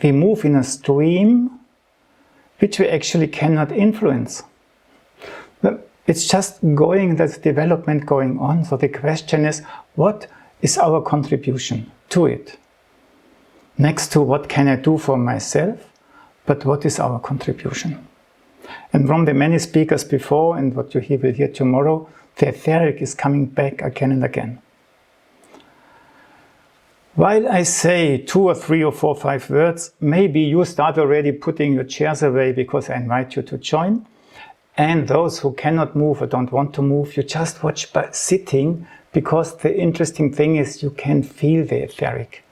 we move in a stream which we actually cannot influence. It's just going, there's development going on. So the question is, what is our contribution to it? Next to what can I do for myself, but what is our contribution? And from the many speakers before and what you will hear tomorrow, the etheric is coming back again and again. While I say 2 or 3 or 4 or 5 words, maybe you start already putting your chairs away because I invite you to join. And those who cannot move or don't want to move, you just watch by sitting, because the interesting thing is you can feel the etheric.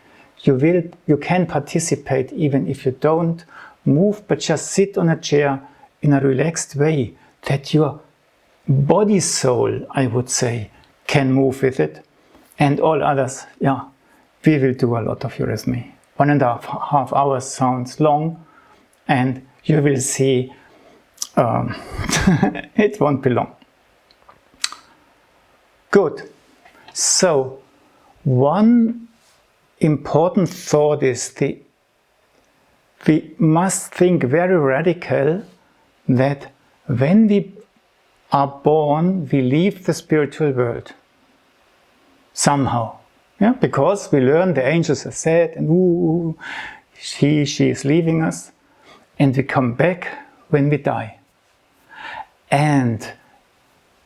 You can participate even if you don't move, but just sit on a chair in a relaxed way that your body soul, I would say, can move with it. And all others, yeah, we will do a lot of eurythmy. 1.5 hours sounds long, and you will see it won't be long. Good. So, one important thought is we must think very radical that when we are born, we leave the spiritual world. Somehow. Yeah? Because we learn the angels are sad and ooh, she is leaving us. And we come back when we die. And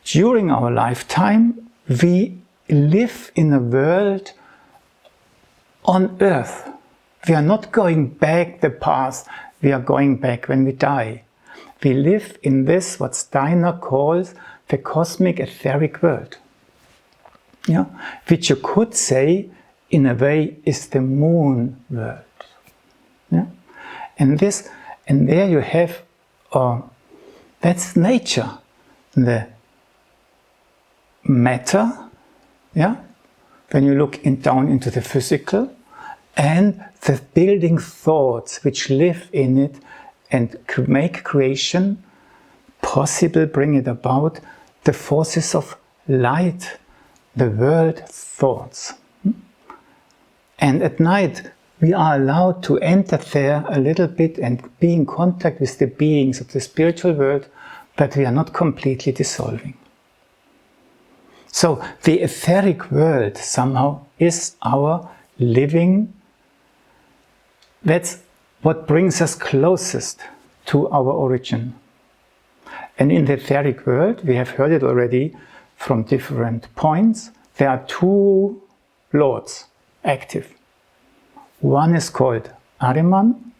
during our lifetime, we live in a world on earth. We are not going back the past, we are going back when we die. We live in this, what Steiner calls the cosmic etheric world. Yeah? Which you could say, in a way, is the moon world. Yeah? And there you have, that's nature. The matter, yeah? When you look down into the physical, and the building thoughts which live in it and make creation possible, bring it about, the forces of light, the world thoughts. And at night we are allowed to enter there a little bit and be in contact with the beings of the spiritual world, but we are not completely dissolving. So the etheric world somehow is our living. That's what brings us closest to our origin. And in the etheric world, we have heard it already from different points, there are 2 lords active. One is called Ahriman,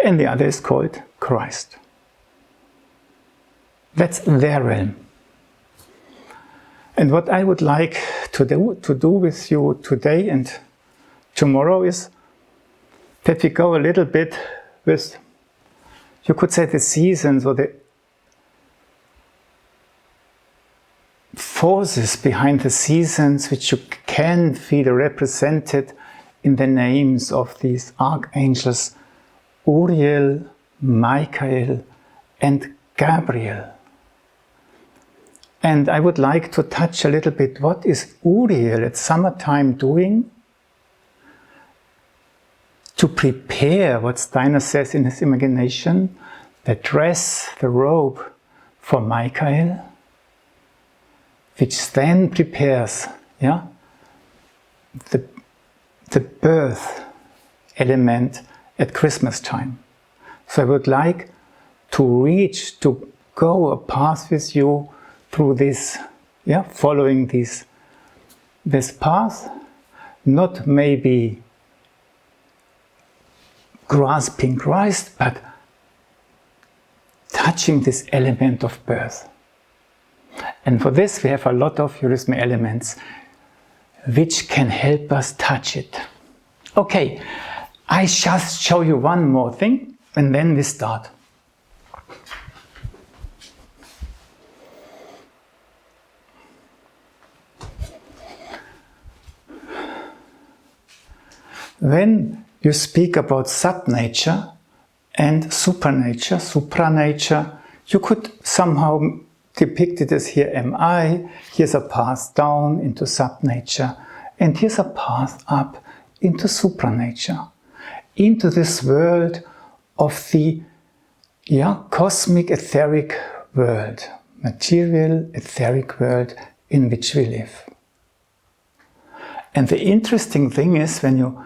and the other is called Christ. That's their realm. And what I would like to do with you today and tomorrow is that we go a little bit with, you could say, the seasons or the forces behind the seasons, which you can feel represented in the names of these archangels Uriel, Michael and Gabriel. And I would like to touch a little bit, what is Uriel at summertime doing to prepare what Steiner says in his imagination, the dress, the robe for Michael, which then prepares, yeah, the birth element at Christmas time. So I would like to go a path with you through this, yeah, following this path, not maybe grasping Christ, but touching this element of birth. And for this we have a lot of eurythmy elements which can help us touch it. Okay, I just show you one more thing and then we start. When you speak about subnature and supranature, you could somehow depict it as here am I, here's a path down into subnature, and here's a path up into supranature. into this world of the cosmic etheric world, material etheric world in which we live. And the interesting thing is, when you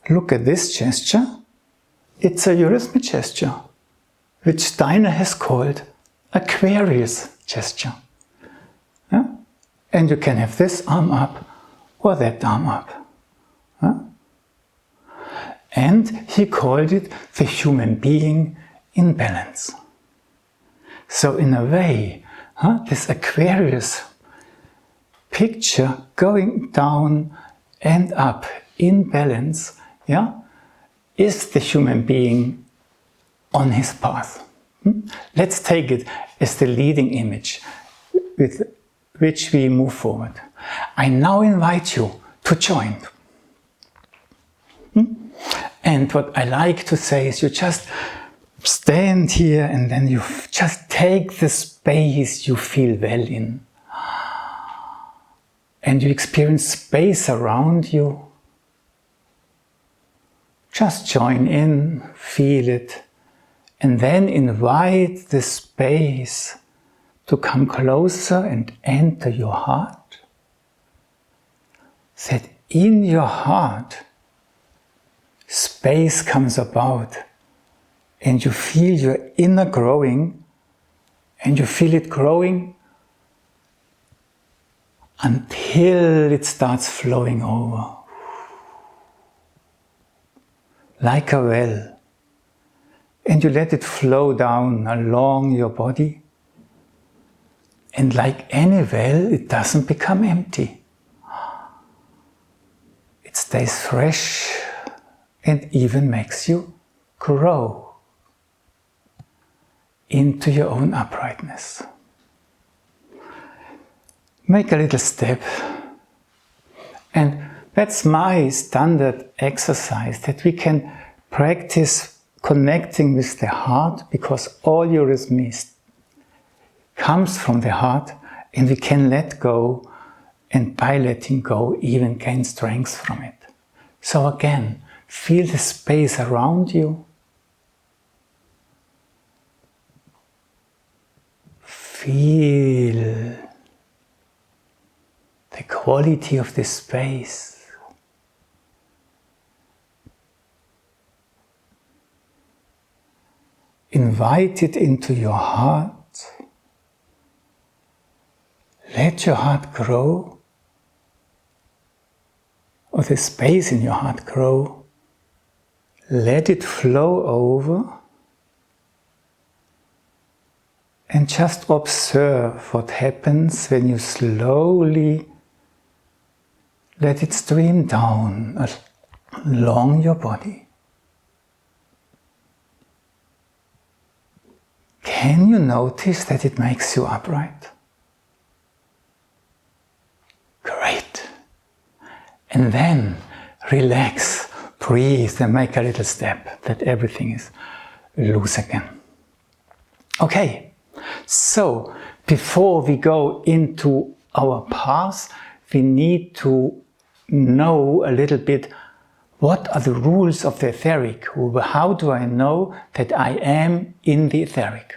look at this gesture, it's a eurythmy gesture, which Steiner has called Aquarius gesture. Yeah? And you can have this arm up or that arm up. Yeah? And he called it the human being in balance. So in a way, this Aquarius picture going down and up in balance, is the human being on his path. Let's take it as the leading image with which we move forward. I now invite you to join. And what I like to say is, you just stand here and then you just take the space you feel well in. And you experience space around you. Just join in, feel it, and then invite the space to come closer and enter your heart. That in your heart, space comes about and you feel your inner growing, and you feel it growing until it starts flowing over. Like a well. And you let it flow down along your body. And like any well, it doesn't become empty. It stays fresh and even makes you grow into your own uprightness. Make a little step. And that's my standard exercise, that we can practice connecting with the heart, because all eurythmy comes from the heart, and we can let go, and by letting go even gain strength from it. So again, feel the space around you. Feel the quality of the space. Invite it into your heart. Let your heart grow, or the space in your heart grow. Let it flow over. And just observe what happens when you slowly let it stream down along your body. Can you notice that it makes you upright? Great. And then relax, breathe, and make a little step that everything is loose again. Okay. So, before we go into our path, we need to know a little bit what are the rules of the etheric. How do I know that I am in the etheric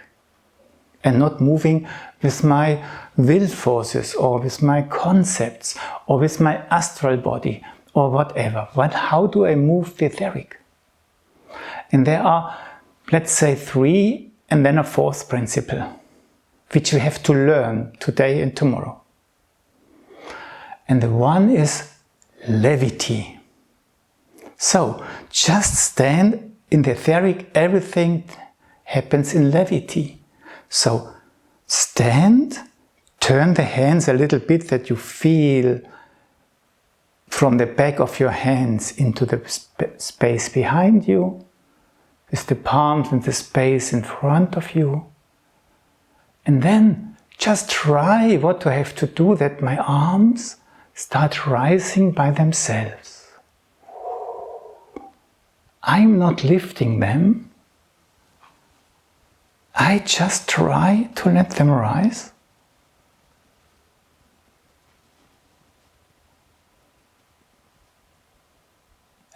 and not moving with my will forces or with my concepts or with my astral body or whatever? How do I move the etheric? And there are, let's say, 3 and then a 4th principle, which we have to learn today and tomorrow. And the one is levity. So, just stand in the etheric, everything happens in levity. So, stand, turn the hands a little bit that you feel from the back of your hands into the space behind you, with the palms and the space in front of you. And then just try what I have to do, that my arms start rising by themselves. I'm not lifting them. I just try to let them rise.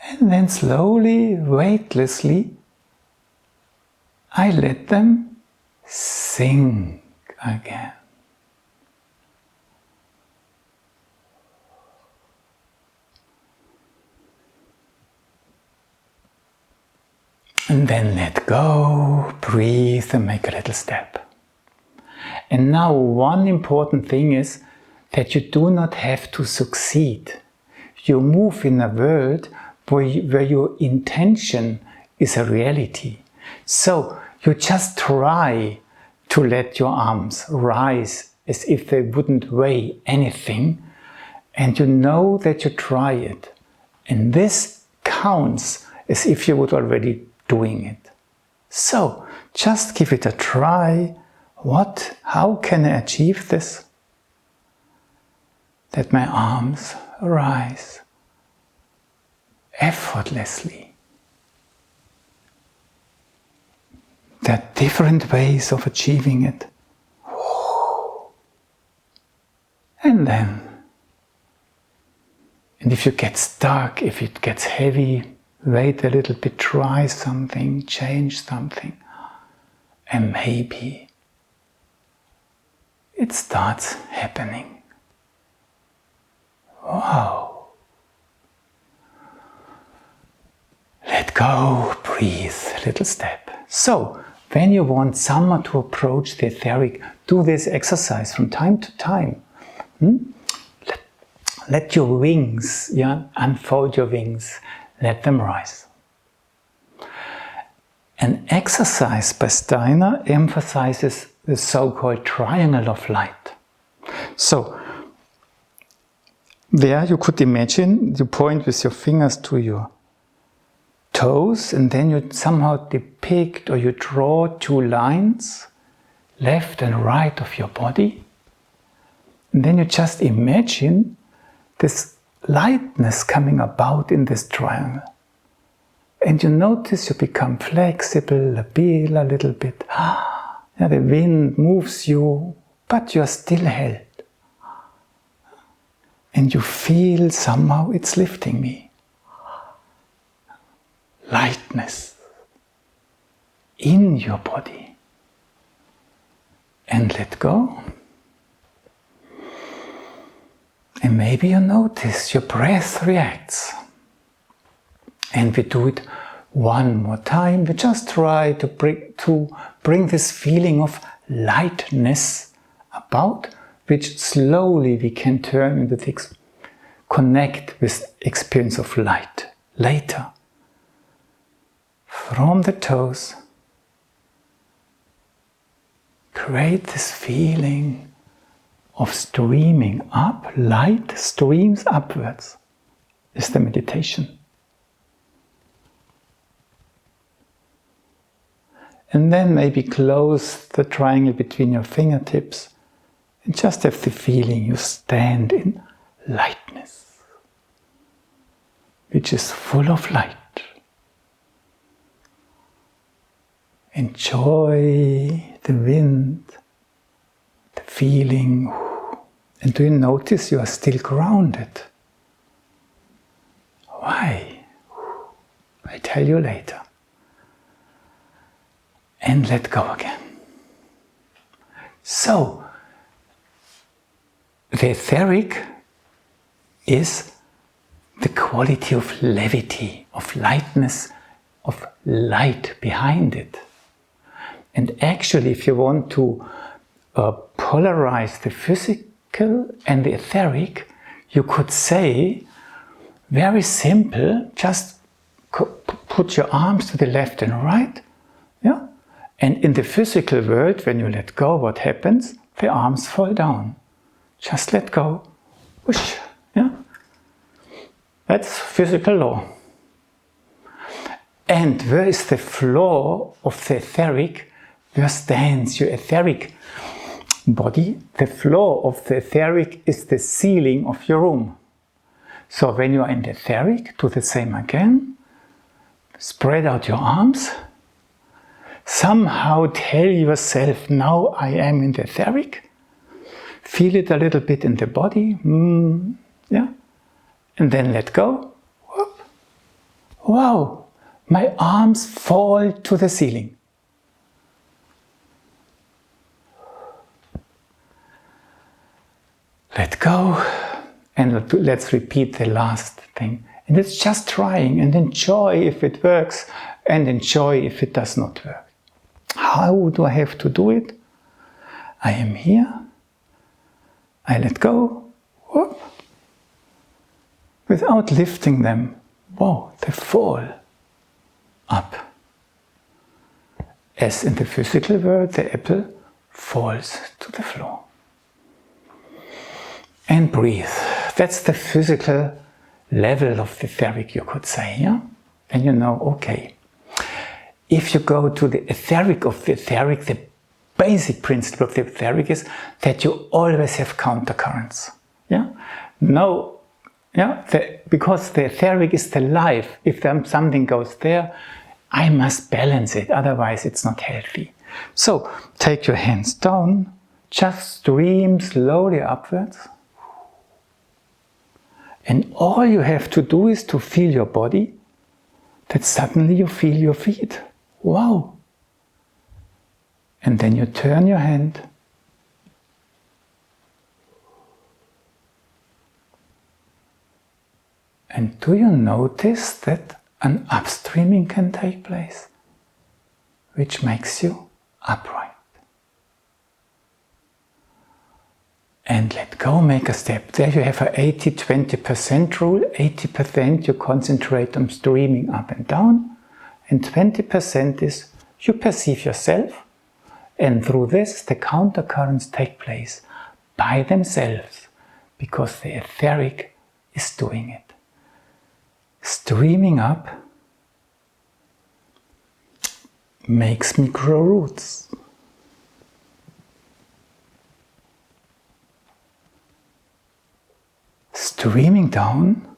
And then slowly, weightlessly, I let them sink again. And then let go, breathe and make a little step. And now one important thing is that you do not have to succeed. You move in a world where your intention is a reality. So you just try to let your arms rise as if they wouldn't weigh anything, and you know that you try it. And this counts as if you would already doing it. So just give it a try. How can I achieve this? That my arms rise effortlessly. There are different ways of achieving it. And if you get stuck, if it gets heavy, wait a little bit, try something, change something, and maybe it starts happening. Wow. Let go, breathe, little step. So, when you want someone to approach the etheric, do this exercise from time to time. Let your wings, unfold your wings, let them rise. An exercise by Steiner emphasizes the so-called triangle of light. So, there you could imagine you point with your fingers to your toes, and then you somehow depict or you draw two lines, left and right of your body. And then you just imagine this lightness coming about in this triangle. And you notice you become flexible, labil a little bit. The wind moves you, but you're still held. And you feel somehow it's lifting me. Lightness in your body. And let go. And maybe you notice your breath reacts. And we do it one more time. We just try to bring this feeling of lightness about, which slowly we can turn into this, connect with experience of light later. From the toes, create this feeling of streaming up. Light streams upwards is the meditation. And then maybe close the triangle between your fingertips and just have the feeling you stand in lightness, which is full of light. Enjoy the wind, the feeling. And do you notice you are still grounded? Why? I tell you later. And let go again. So, the etheric is the quality of levity, of lightness, of light behind it. And actually, if you want to polarize the physical and the etheric, you could say, very simple, just put your arms to the left and right. Yeah? And in the physical world, when you let go, what happens? The arms fall down. Just let go. Whoosh. Yeah? That's physical law. And where is the floor of the etheric? Where stands your etheric body? The floor of the etheric is the ceiling of your room. So when you are in the etheric, do the same again. Spread out your arms. Somehow tell yourself, now I am in the etheric. Feel it a little bit in the body. Yeah. And then let go. Whoop. wow, my arms fall to the ceiling. Let go, and let's repeat the last thing. And it's just trying, and enjoy if it works, and enjoy if it does not work. How do I have to do it? I am here, I let go, whoop, without lifting them. Whoa, they fall up. As in the physical world, the apple falls to the floor. And breathe. That's the physical level of the etheric, you could say, yeah? And you know, okay, if you go to the etheric of the etheric, the basic principle of the etheric is that you always have countercurrents, yeah? No, yeah, because the etheric is the life. If something goes there, I must balance it, otherwise it's not healthy. So, take your hands down, just stream slowly upwards. And all you have to do is to feel your body, that suddenly you feel your feet. Wow! And then you turn your hand and do you notice that an upstreaming can take place, which makes you upright? And let go, make a step. There you have an 80-20% rule. 80% you concentrate on streaming up and down, and 20% is you perceive yourself, and through this the countercurrents take place by themselves, because the etheric is doing it. Streaming up makes me grow roots. Streaming down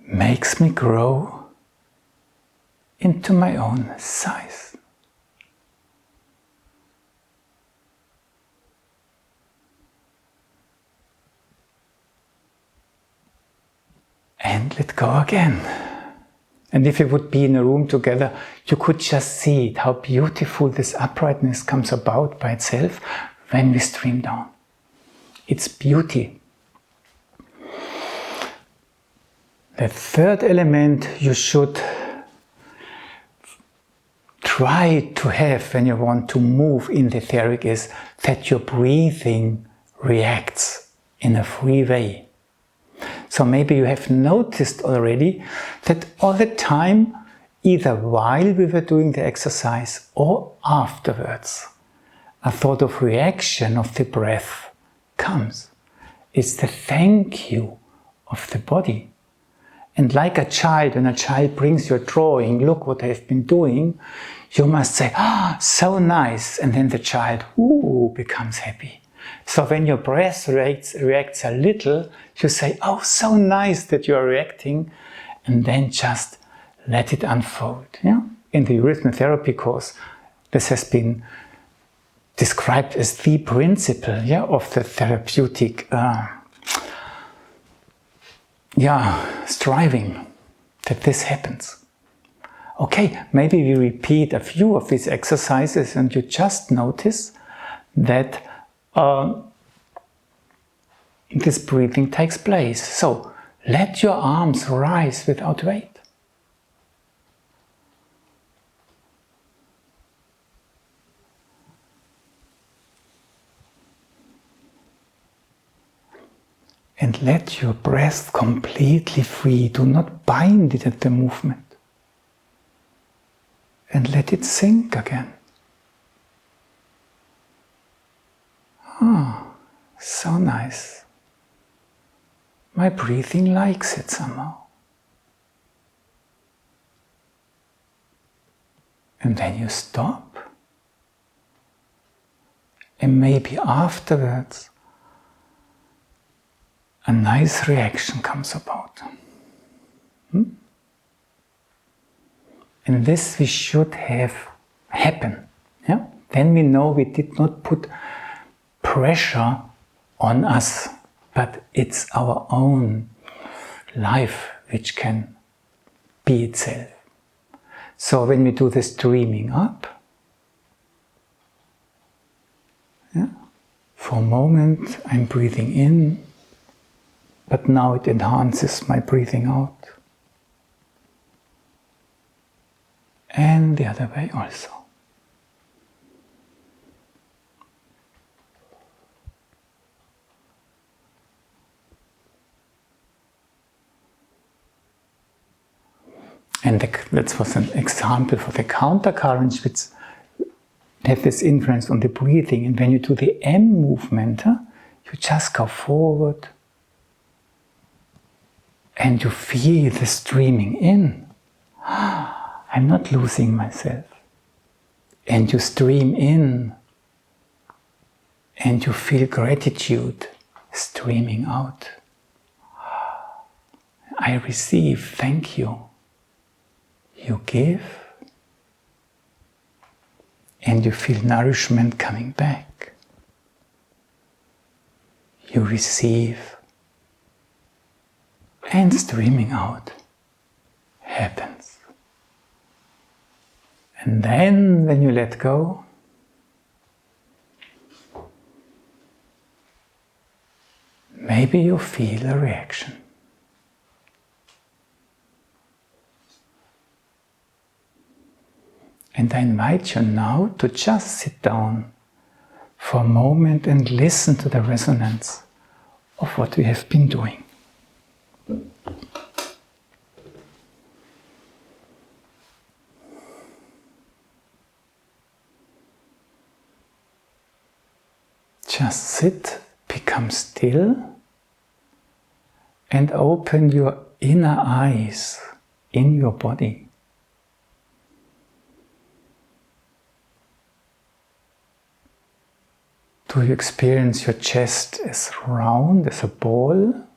makes me grow into my own size. And let go again. And if you would be in a room together, you could just see it, how beautiful this uprightness comes about by itself when we stream down. It's beauty. The third element you should try to have when you want to move in the etheric is that your breathing reacts in a free way. So maybe you have noticed already that all the time, either while we were doing the exercise or afterwards, a thought of reaction of the breath comes. It's the thank you of the body. And like a child, when a child brings you a drawing, look what I've been doing, you must say, ah, so nice. And then the child, ooh, becomes happy. So when your breath reacts a little, you say, oh, so nice that you are reacting, and then just let it unfold. Yeah? In the eurythmy therapy course, this has been described as the principle, yeah, of the therapeutic striving, that this happens. Okay, maybe we repeat a few of these exercises and you just notice that this breathing takes place. So let your arms rise without weight. And let your breath completely free. Do not bind it at the movement. And let it sink again. Ah, so nice. My breathing likes it somehow. And then you stop. And maybe afterwards, a nice reaction comes about. And this we should have happen. Yeah? Then we know we did not put pressure on us but it's our own life which can be itself. So when we do this dreaming up, for a moment I'm breathing in, but now it enhances my breathing out. And the other way also. And that was an example for the countercurrents which have this influence on the breathing. And when you do the M movement, you just go forward and you feel the streaming in. I'm not losing myself. And you stream in and you feel gratitude streaming out. I receive, thank you. You give and you feel nourishment coming back. You receive and streaming out happens. And then when you let go, maybe you feel a reaction. And I invite you now to just sit down for a moment and listen to the resonance of what we have been doing. Just sit, become still, and open your inner eyes in your body. Do you experience your chest as round, as a ball?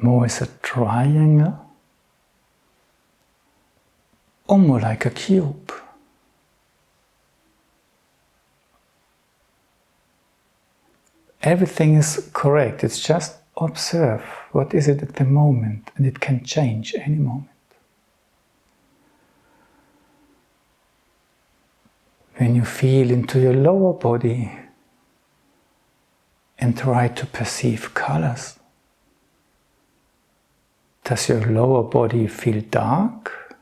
More as a triangle? Or more like a cube? Everything is correct, it's just observe what is it at the moment, and it can change any moment. When you feel into your lower body and try to perceive colors, does your lower body feel dark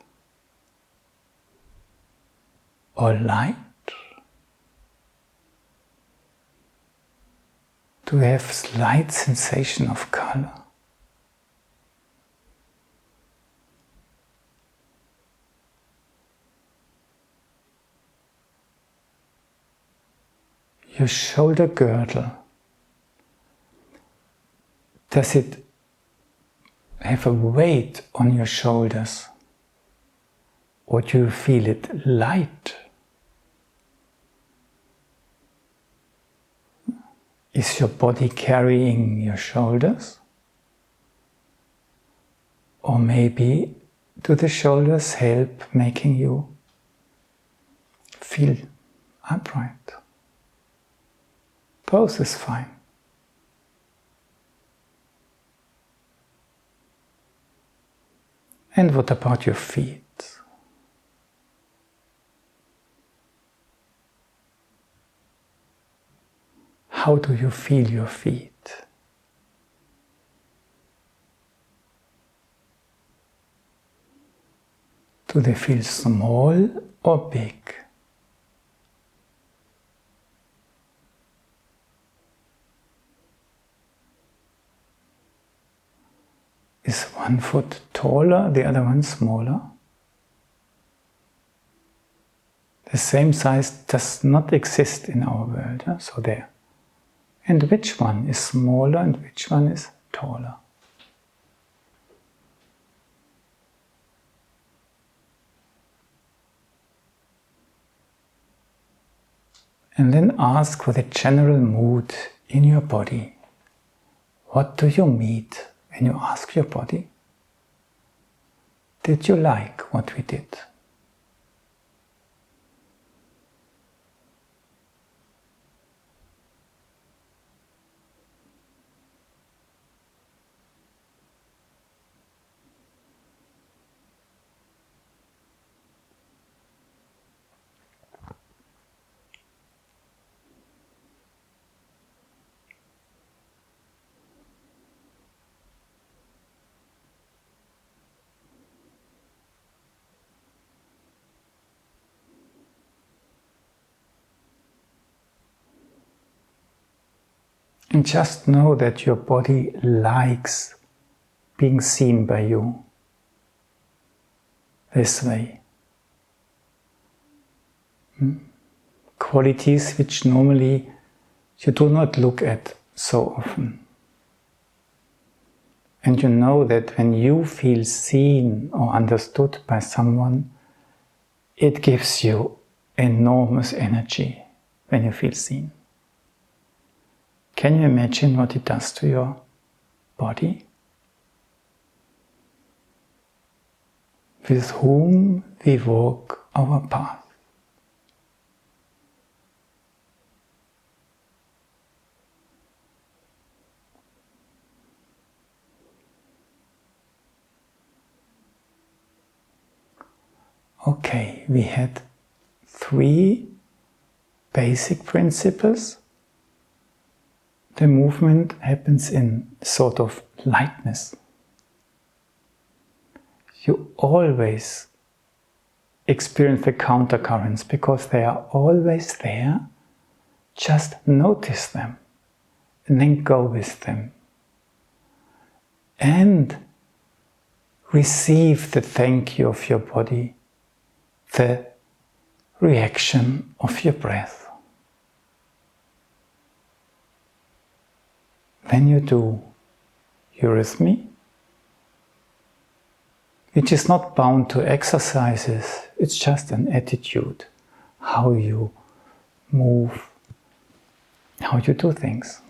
or light? Do you have slight sensation of color? Your shoulder girdle, does it have a weight on your shoulders? Or do you feel it light? Is your body carrying your shoulders? Or maybe do the shoulders help making you feel upright? Both is fine. And what about your feet? How do you feel your feet? Do they feel small or big? Is one foot taller, the other one smaller? The same size does not exist in our world, so there. And which one is smaller and which one is taller? And then ask for the general mood in your body. What do you meet when you ask your body? Did you like what we did? And just know that your body likes being seen by you this way. Qualities which normally you do not look at so often. And you know that when you feel seen or understood by someone, it gives you enormous energy when you feel seen. Can you imagine what it does to your body? With whom we walk our path. Okay, we had 3 basic principles. The movement happens in sort of lightness. You always experience the countercurrents because they are always there. Just notice them and then go with them. And receive the thank you of your body, the reaction of your breath. When you do eurythmy, which is not bound to exercises, it's just an attitude, how you move, how you do things.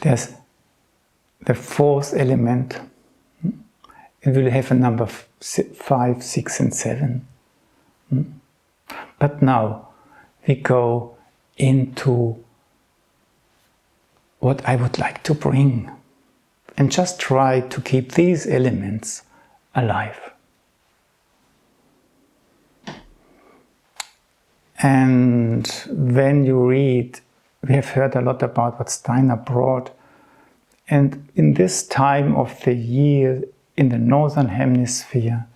There's the 4th element. It will have a number 5, 6 and 7. But now we go into what I would like to bring and just try to keep these elements alive. And when you read, we have heard a lot about what Steiner brought, and in this time of the year in the northern hemisphere,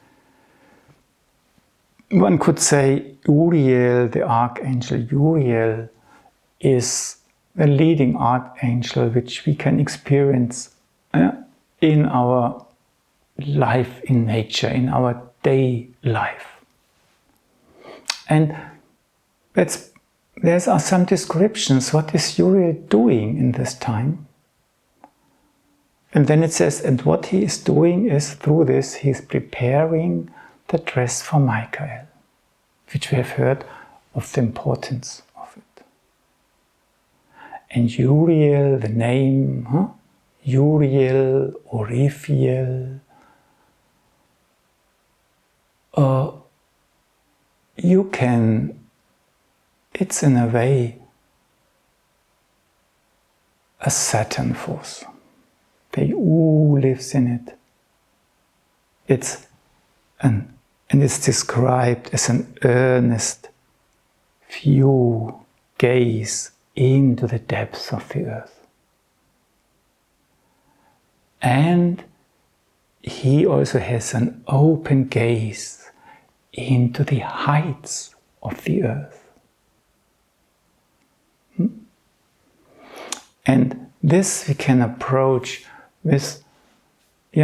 one could say Uriel, the archangel Uriel, is the leading archangel which we can experience in our life in nature, in our day life. And there are some descriptions, what is Uriel doing in this time? And then it says, and what he is doing is, through this, he is preparing the dress for Michael, which we have heard of the importance of it. And Uriel, the name, Uriel or Raphael, you can, it's in a way a Saturn force. The U lives in it. And it's described as an earnest view, gaze into the depths of the earth. And he also has an open gaze into the heights of the earth. And this we can approach with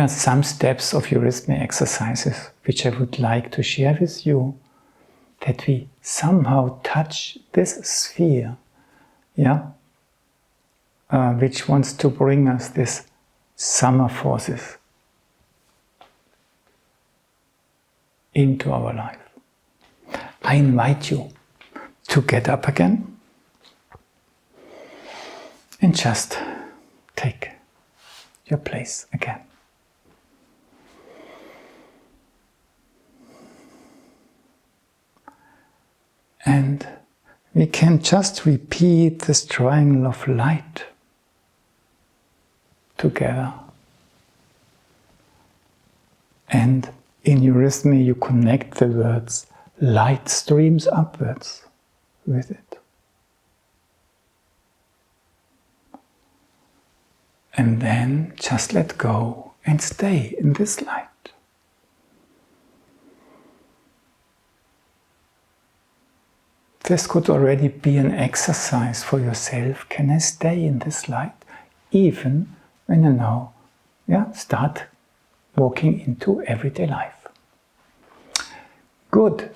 some steps of eurythmy exercises, which I would like to share with you, that we somehow touch this sphere, which wants to bring us this summer forces into our life. I invite you to get up again and just take your place again. And we can just repeat this triangle of light together. And in eurythmy you connect the words light streams upwards with it. And then just let go and stay in this light. this could already be an exercise for yourself. Can I stay in this light even when I now start walking into everyday life? Good.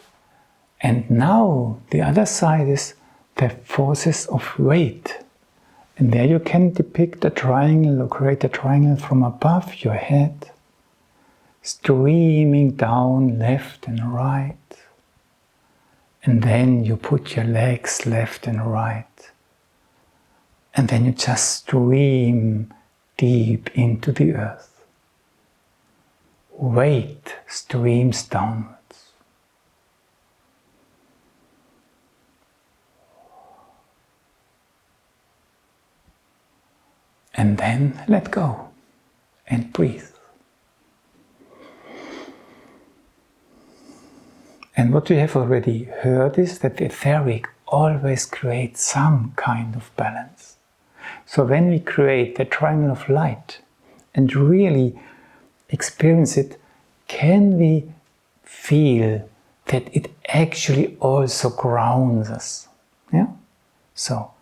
And now the other side is the forces of weight. And there you can depict a triangle or create a triangle from above your head, streaming down left and right. And then you put your legs left and right. And then you just stream deep into the earth. Weight streams downwards. And then let go and breathe. And what we have already heard is that the etheric always creates some kind of balance. So when we create the triangle of light and really experience it, can we feel that it actually also grounds us? Yeah? So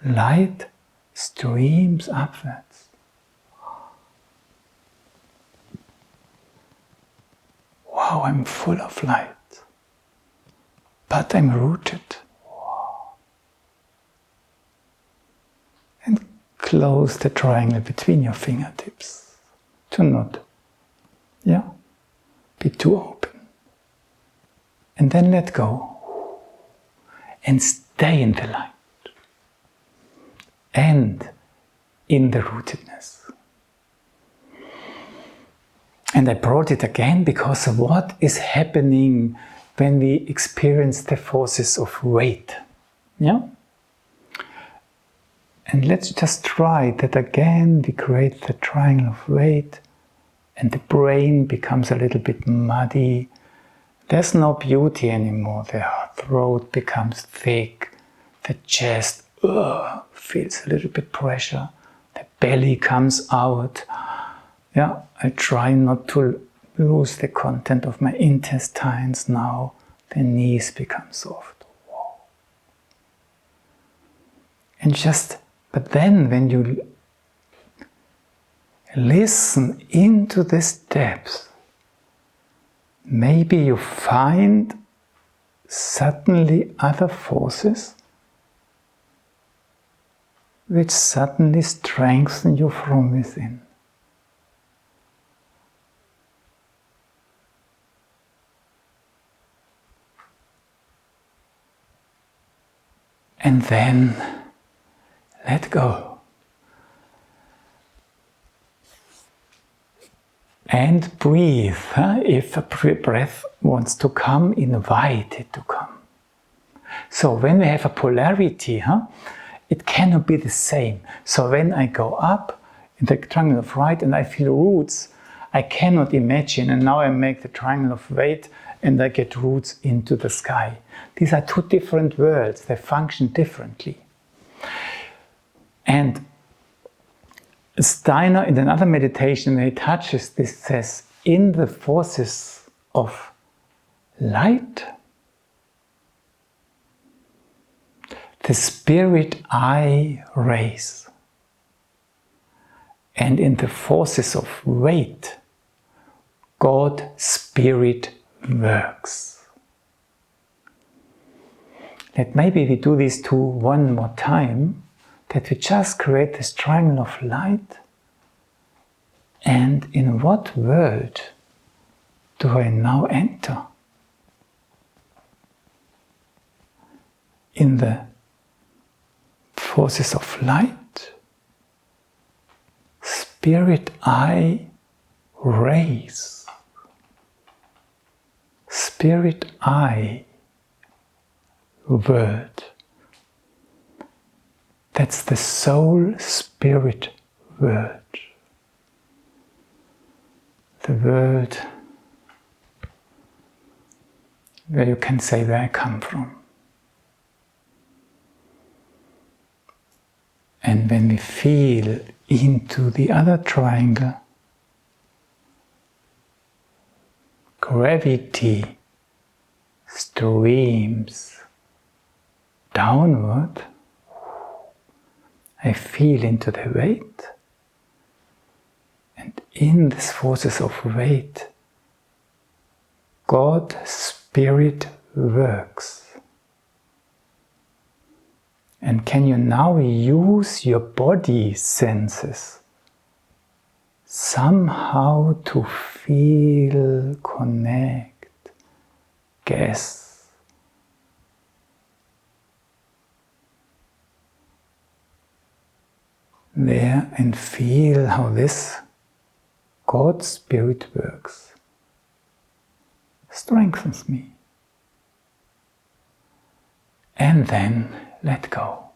light streams upwards. Wow, I'm full of light. But I'm rooted. And close the triangle between your fingertips to not be too open. And then let go and stay in the light and in the rootedness. And I brought it again because of what is happening when we experience the forces of weight. Yeah? And let's just try that again. We create the triangle of weight and the brain becomes a little bit muddy. There's no beauty anymore. The throat becomes thick. The chest feels a little bit pressure. The belly comes out. Yeah, I try not to lose the content of my intestines now. The knees become soft. Whoa. And but then when you listen into this depth, maybe you find suddenly other forces which suddenly strengthen you from within. And then let go. And breathe. If a breath wants to come, invite it to come. So when we have a polarity, it cannot be the same. So when I go up in the triangle of right and I feel roots, I cannot imagine, and now I make the triangle of weight and I get roots into the sky. These are two different worlds, they function differently. And Steiner, in another meditation, when he touches this, says, in the forces of light, the spirit I raise. And in the forces of weight, God Spirit works. That maybe we do these two one more time, that we just create this triangle of light. And in what world do I now enter? In the forces of light, spirit I raise. Spirit I world. That's the soul spirit world. The world where you can say where I come from. And when we feel into the other triangle, gravity streams downward, I feel into the weight, and in these forces of weight, God, Spirit works. And can you now use your body senses somehow to feel, connect, guess? There and feel how this God Spirit works, strengthens me. And then let go.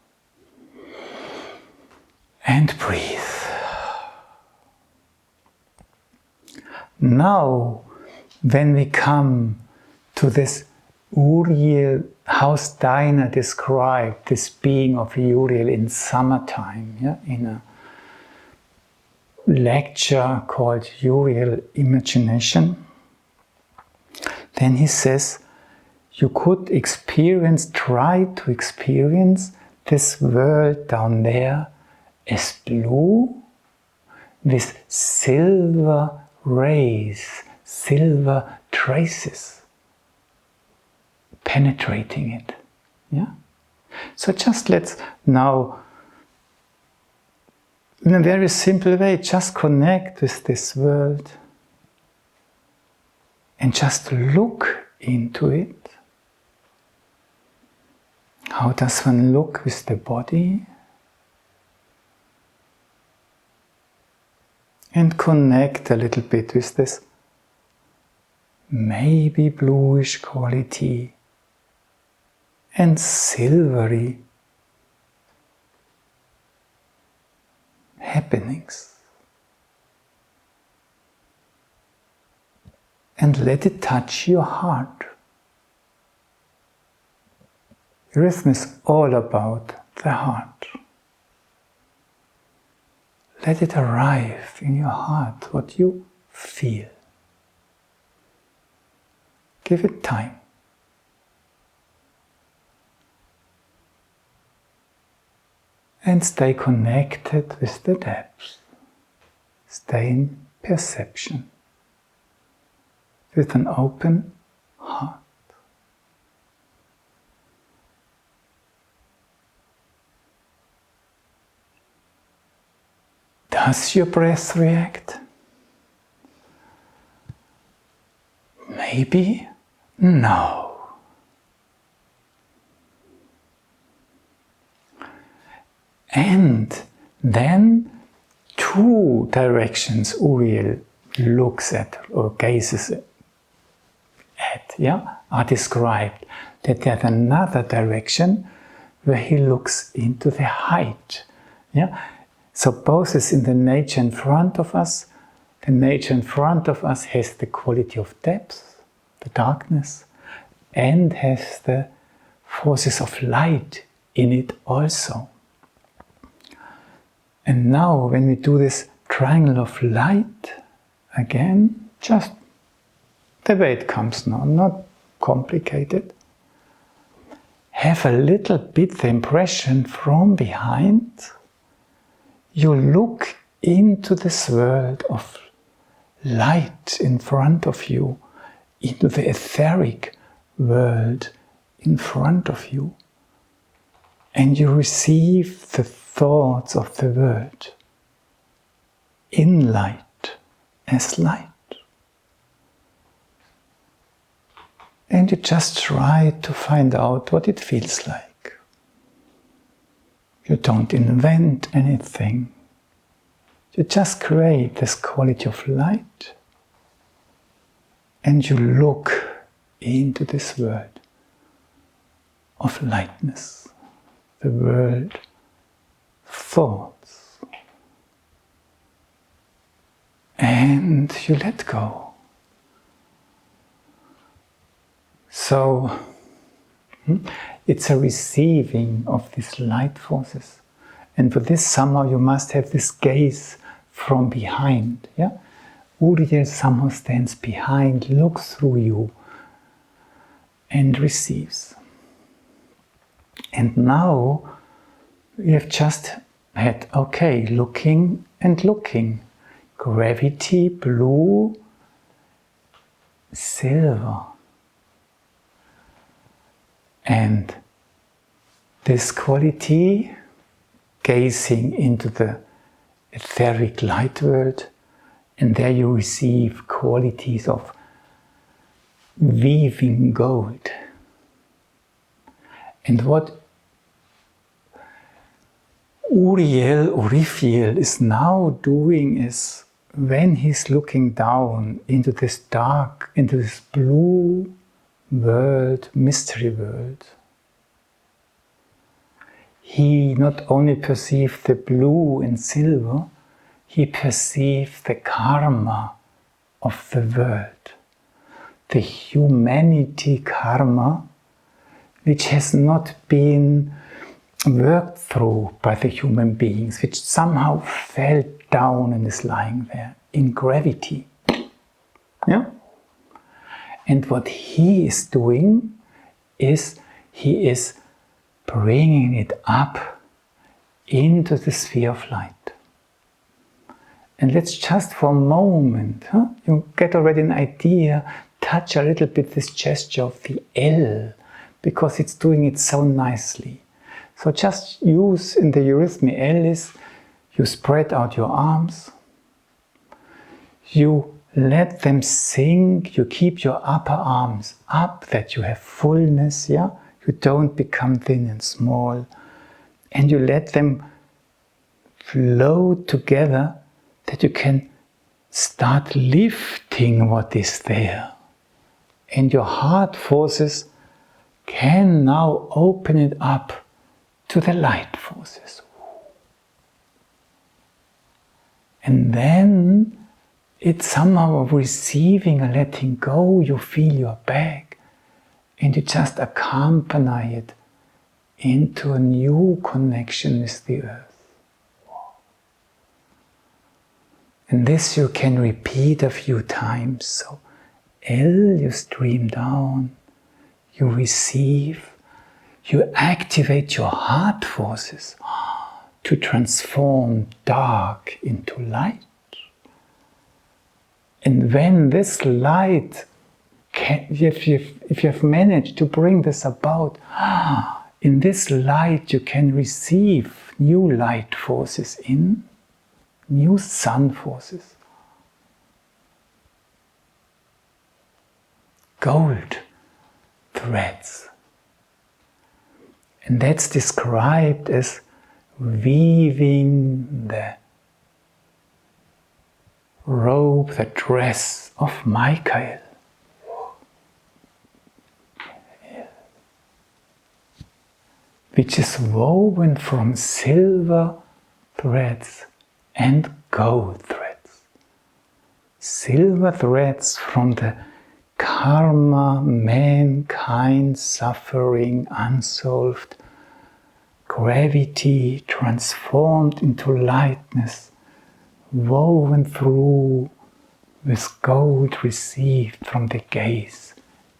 And breathe. Now, when we come to this Uriel, how Steiner described this being of Uriel in summertime, in a lecture called Uriel Imagination, then he says, you could try to experience this world down there as blue with silver rays, silver traces penetrating it. So just let's now, in a very simple way, just connect with this world and just look into it. How does one look with the body? And connect a little bit with this maybe bluish quality and silvery happenings. And let it touch your heart. Eurythmy is all about the heart. Let it arrive in your heart, what you feel. Give it time. And stay connected with the depths. Stay in perception with an open heart. Does your breath react? Maybe? No. And then two directions Uriel looks at or gazes at, are described. That there's another direction where he looks into the height. So both is in the nature in front of us. The nature in front of us has the quality of depth, the darkness, and has the forces of light in it also. And now when we do this triangle of light, again, just the way it comes now, not complicated. Have a little bit the impression from behind. You look into this world of light in front of you, into the etheric world in front of you, and you receive the thoughts of the world in light, as light. And you just try to find out what it feels like. You don't invent anything. You just create this quality of light and you look into this world of lightness, the world thoughts. And you let go. So, it's a receiving of these light forces. And for this, somehow you must have this gaze from behind. Uriel somehow stands behind, looks through you, and receives. And now we have just had, okay, looking and looking. Gravity, blue, silver. And this quality, gazing into the etheric light world, and there you receive qualities of weaving gold. And what Uriel is now doing is, when he's looking down into this dark, into this blue world, mystery world, he not only perceived the blue and silver, he perceived the karma of the world, the humanity karma, which has not been worked through by the human beings, which somehow fell down and is lying there in gravity. Yeah? And what he is doing is, he is bringing it up into the sphere of light. And let's just for a moment, you get already an idea, touch a little bit this gesture of the L, because it's doing it so nicely. So just use in the eurythmy L is, you spread out your arms, you let them sink, you keep your upper arms up, that you have fullness, yeah? You don't become thin and small, and you let them flow together, that you can start lifting what is there. And your heart forces can now open it up to the light forces. And then it's somehow receiving and letting go. You feel your back, and you just accompany it into a new connection with the earth. And this you can repeat a few times. So L, you stream down, you receive, you activate your heart forces to transform dark into light. And when this light, if you have managed to bring this about, in this light you can receive new light forces in, new sun forces. Gold threads. And that's described as weaving the robe, the dress of Michael. Which is woven from silver threads and gold threads. Silver threads from the karma, mankind suffering, unsolved, gravity transformed into lightness, woven through with gold received from the gaze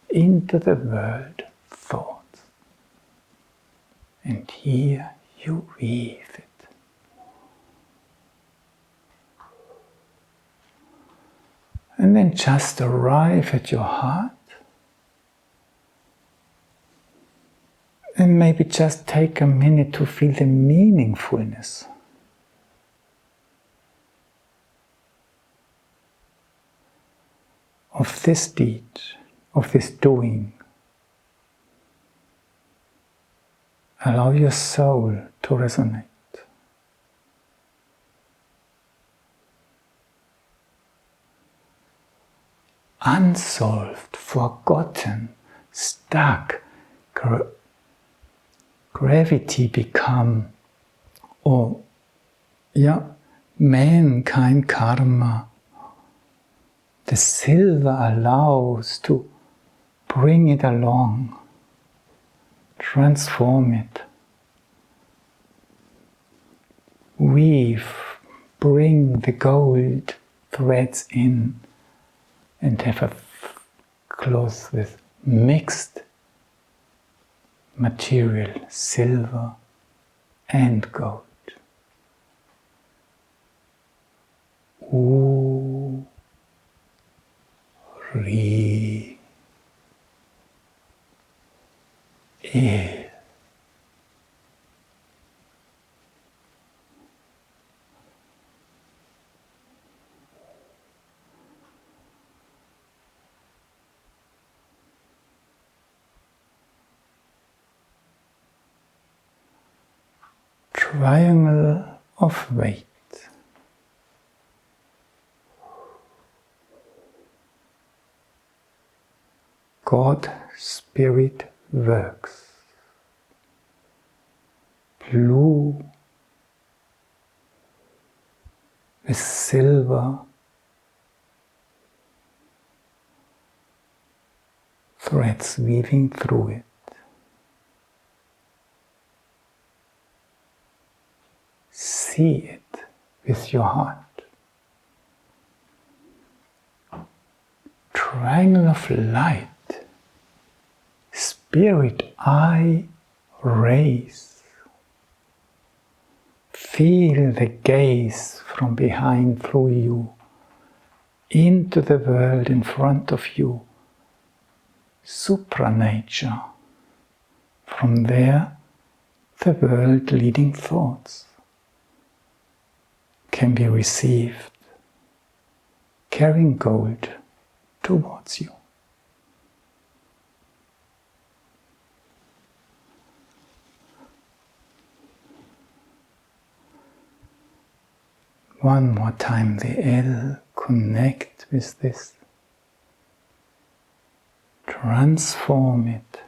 into the world thoughts. And here you weave it. And then just arrive at your heart. And maybe just take a minute to feel the meaningfulness of this deed, of this doing. Allow your soul to resonate. Unsolved, forgotten, stuck, gravity become, mankind karma. The silver allows to bring it along, transform it, weave, bring the gold threads in, and have a cloth with mixed material, silver and gold. Uriel. Triangle of weight. God, Spirit works. Blue with silver threads weaving through it. See it with your heart. Triangle of light. Spirit eye rays. Feel the gaze from behind through you into the world in front of you. Supranature. From there, the world leading thoughts can be received, carrying gold towards you. One more time, the L, connect with this. Transform it.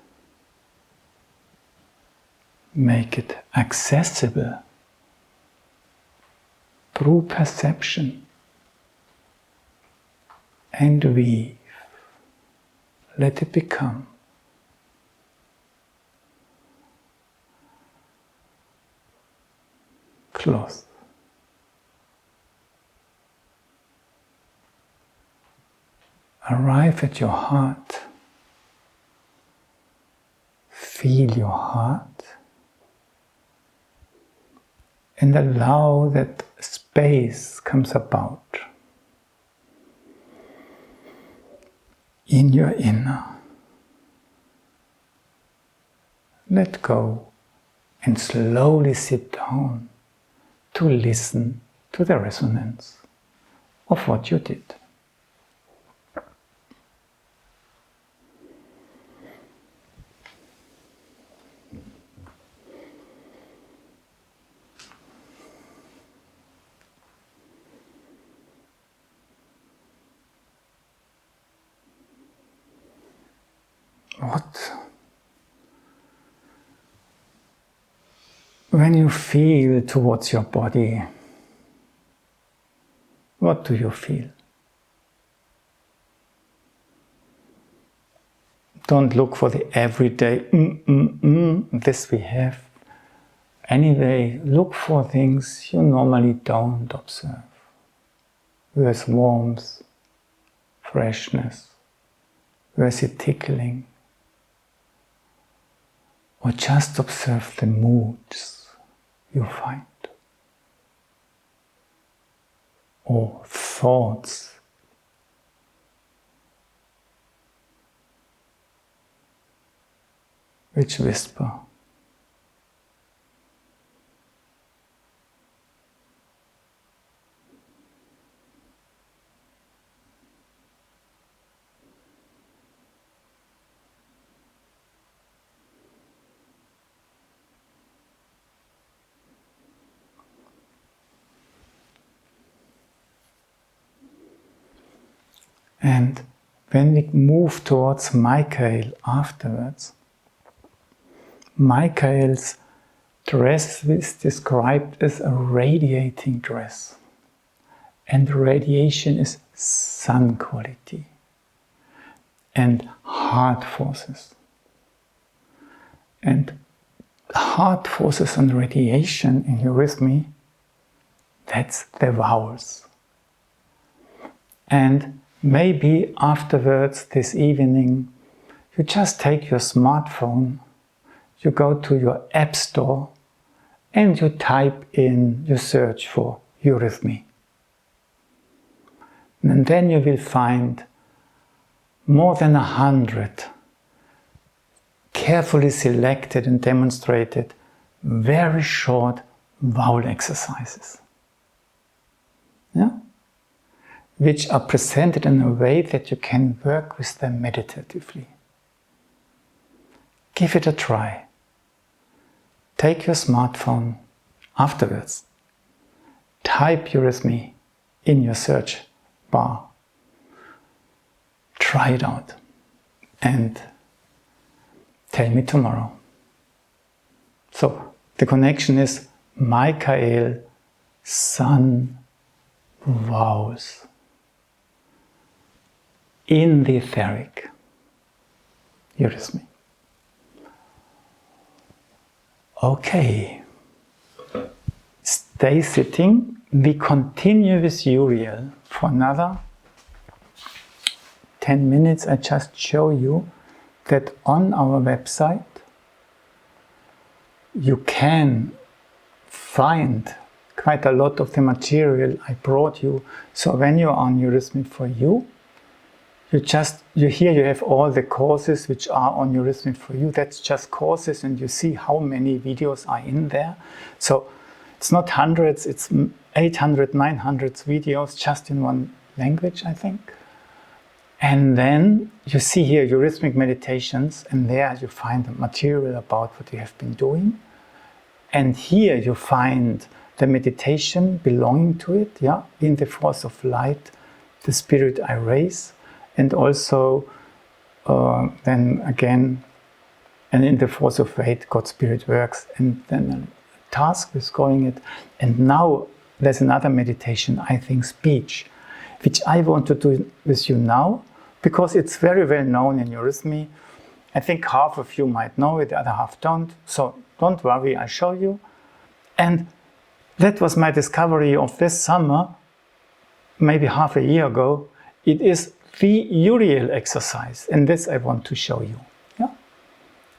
Make it accessible through perception. And weave. Let it become. Cloth. Arrive at your heart. Feel your heart. And allow that space comes about in your inner. Let go and slowly sit down to listen to the resonance of what you did. When you feel towards your body, what do you feel? Don't look for the everyday this we have. Anyway, look for things you normally don't observe. Where's warmth, freshness? Where's it tickling? Or just observe the moods you find. Or thoughts. Which whisper. And when we move towards Michael afterwards, Michael's dress is described as a radiating dress. And radiation is sun quality and heart forces. And heart forces and radiation in eurythmy, that's the vowels. And maybe afterwards, this evening, you just take your smartphone, you go to your app store and you type in, you search for eurythmy. And then you will find more than 100 carefully selected and demonstrated very short vowel exercises. Yeah? Which are presented in a way that you can work with them meditatively. Give it a try. Take your smartphone afterwards. Type eurythmy in your search bar. Try it out and tell me tomorrow. So the connection is Michael, Sun, vowels in the etheric eurythmy. Okay, stay sitting. We continue with Uriel for another 10 minutes. I just show you that on our website you can find quite a lot of the material I brought you. So when you're on Eurythmy for You, you have all the courses which are on Eurythmy for You. That's just courses, and you see how many videos are in there. So it's not hundreds, it's 800, 900 videos just in one language, I think. And then you see here Eurythmic meditations, and there you find the material about what you have been doing. And here you find the meditation belonging to it, yeah, in the force of light, the spirit I raise, and also then again, and in the force of weight, God Spirit works, and then a task is going it. And now there's another meditation, I think speech, which I want to do with you now, because it's very well known in Eurythmy. I think half of you might know it, the other half don't. So don't worry, I'll show you. And that was my discovery of this summer, maybe half a year ago. It is the Uriel exercise, and this I want to show you. Yeah?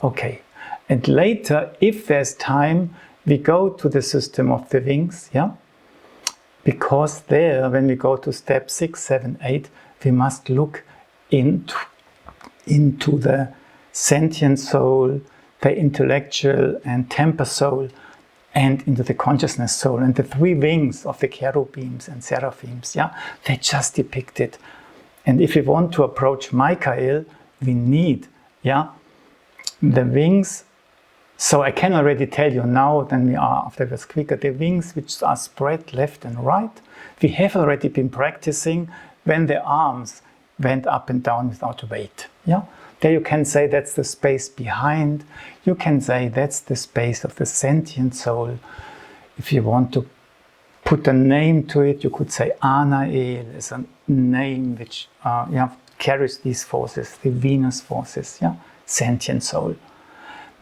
Okay. And later, if there's time, we go to the system of the wings, yeah? Because there, when we go to step 6, 7, 8, we must look into the sentient soul, the intellectual and temper soul, and into the consciousness soul. And the three wings of the cherubims and seraphims, yeah, they just depict it. And if we want to approach Michael, we need, yeah, the wings. So I can already tell you now, then we are afterwards quicker, the wings which are spread left and right. We have already been practicing when the arms went up and down without weight. Yeah? There you can say that's the space behind. You can say that's the space of the sentient soul. If you want to put a name to it, you could say Anael is a name which carries these forces, the Venus forces, yeah? Sentient soul.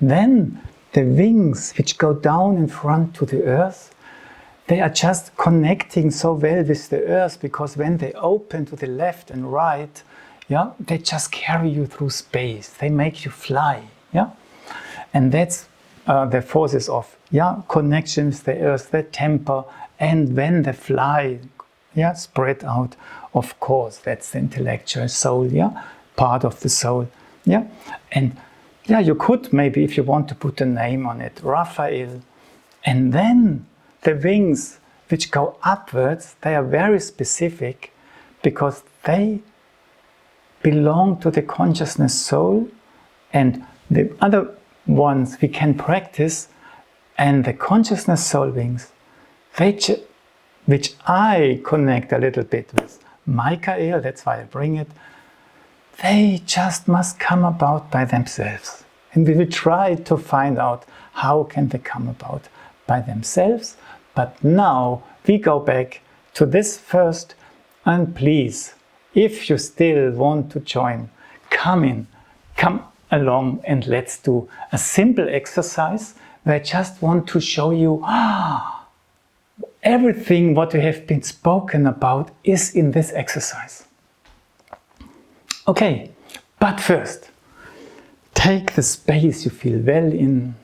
Then the wings which go down in front to the earth, they are just connecting so well with the earth, because when they open to the left and right, yeah, they just carry you through space. They make you fly, yeah. And that's the forces of connection with the earth, the temper, and when they fly, spread out. Of course, that's the intellectual soul, yeah, part of the soul, yeah. And you could maybe, if you want to put a name on it, Raphael. And then the wings which go upwards, they are very specific because they belong to the consciousness soul, and the other ones we can practice, and the consciousness soul wings, which I connect a little bit with Michael, that's why I bring it, they just must come about by themselves. And we will try to find out how can they come about by themselves. But now we go back to this first, and please, if you still want to join, come along, and let's do a simple exercise where I just want to show you everything what we have been spoken about is in this exercise. Okay, but first, Take the space you feel well in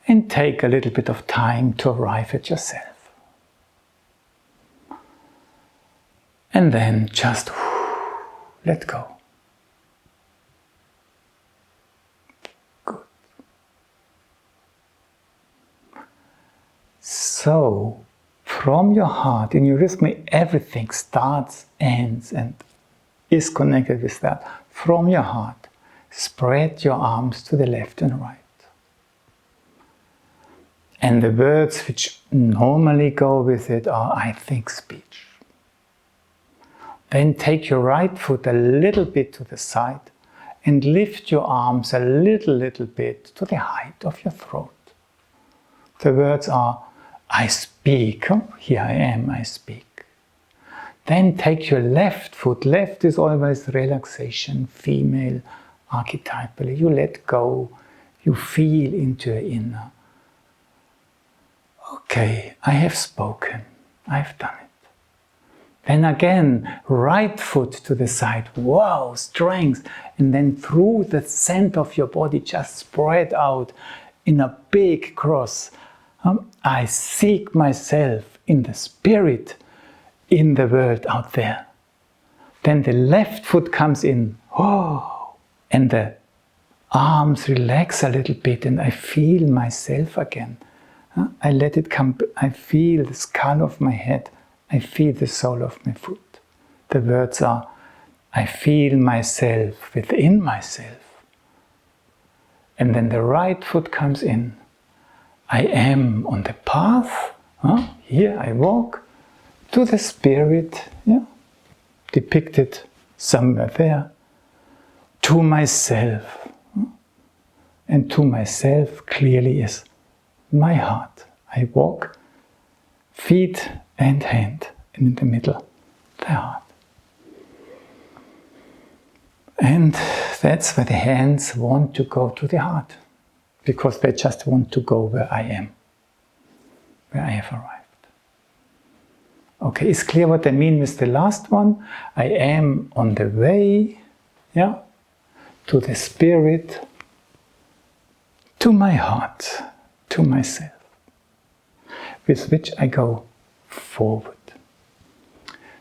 and take a little bit of time to arrive at yourself. And then just let go. Good. So, from your heart, in eurythmy, everything starts, ends, and is connected with that. From your heart, spread your arms to the left and right. And the words which normally go with it are I think speech. Then take your right foot a little bit to the side and lift your arms a little bit to the height of your throat. The words are I speak. Here I am, I speak. Then take your left foot. Left is always relaxation, female, archetypally. You let go, you feel into your inner. Okay, I have spoken, I've done it. Then again, right foot to the side, wow, strength. And then through the center of your body, just spread out in a big cross. I seek myself in the spirit, in the world out there. Then the left foot comes in, oh, and the arms relax a little bit and I feel myself again. I let it come, I feel the skull of my head, I feel the sole of my foot. The words are, I feel myself within myself. And then the right foot comes in. I am on the path, here I walk, to the spirit, depicted somewhere there, to myself. And to myself clearly is my heart. I walk, feet and hand, and in the middle, the heart. And that's where the hands want to go to the heart, because they just want to go where I am, where I have arrived. Okay, it's clear what I mean with the last one. I am on the way, to the spirit, to my heart, to myself, with which I go forward.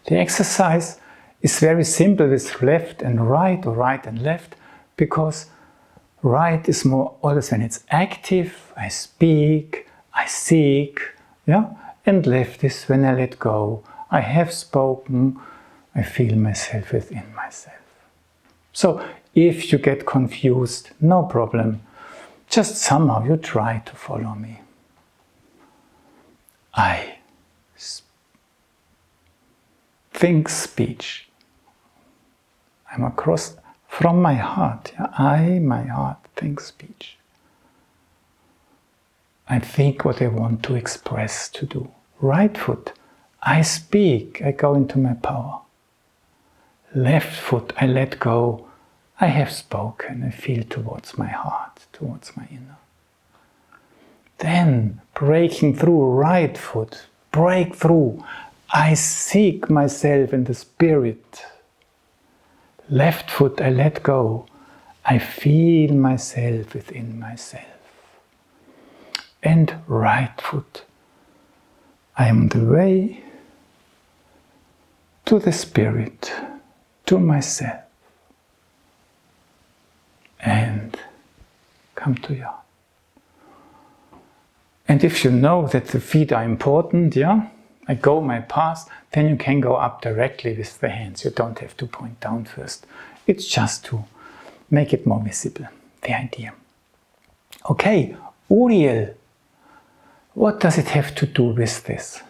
The exercise is very simple with left and right, or right and left, because right is more always when it's active, I speak, I seek, and left is when I let go, I have spoken, I feel myself within myself. So if you get confused, no problem. Just somehow you try to follow me. I think speech. I'm across from my heart. My heart, think speech. I think what I want to express, to do. Right foot, I speak, I go into my power. Left foot, I let go, I have spoken, I feel towards my heart, towards my inner. Then, breaking through right foot, break through, I seek myself in the spirit. Left foot, I let go, I feel myself within myself. And right foot, I am on the way to the spirit, to myself. And come to your heart. And if you know that the feet are important, I go my path, then you can go up directly with the hands. You don't have to point down first. It's just to make it more visible, the idea. Okay, Uriel. What does it have to do with this?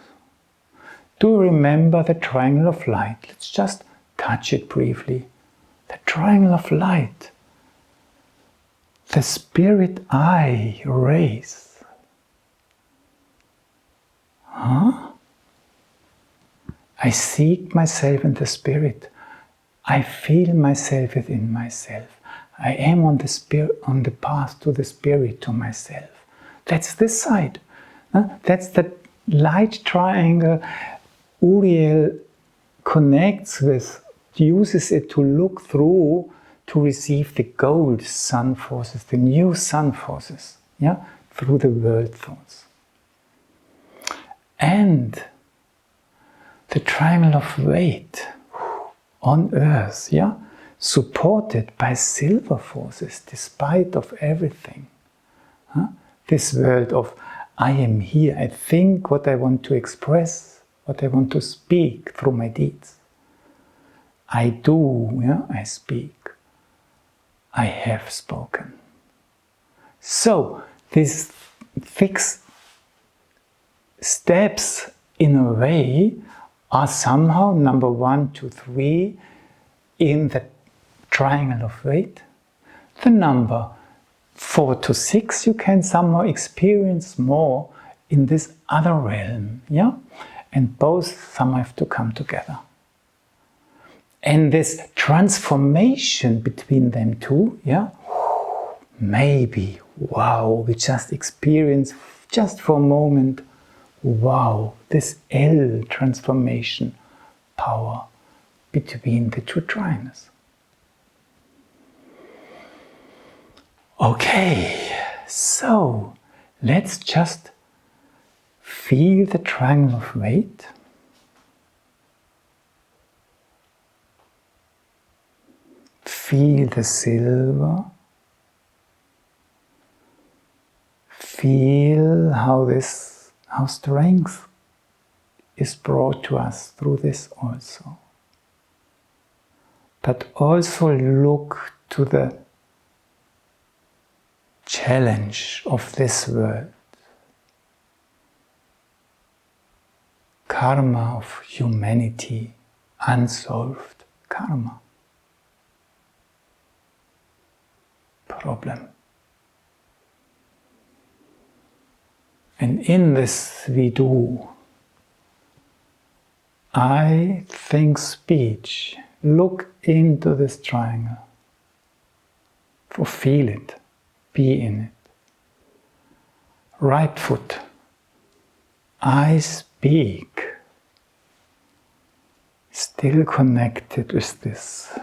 Do you remember the triangle of light? Let's just touch it briefly. The triangle of light. The spirit I raise. I seek myself in the spirit. I feel myself within myself. I am on the path to the spirit, to myself. That's this side. That's the light triangle Uriel connects with, uses it to look through to receive the gold sun forces, the new sun forces, yeah, through the world thoughts. And the triangle of weight on earth, yeah, supported by silver forces, despite of everything. Huh? This world of I am here, I think what I want to express, what I want to speak through my deeds. I do, yeah, I speak. I have spoken. So, these fixed steps, in a way, are somehow number 1, 2, 3 in the triangle of weight. The number 4 to 6 you can somehow experience more in this other realm, yeah? And both somehow have to come together. And this transformation between them two, yeah? Maybe, wow, we just experience, just for a moment, wow, this L transformation power between the two triangles. Okay, so let's just feel the triangle of weight. Feel the silver. Feel how strength is brought to us through this also. But also look to the challenge of this world. Karma of humanity, unsolved karma. Problem. And in this we do, I think speech, look into this triangle, feel it, be in it. Right foot, I speak, still connected with this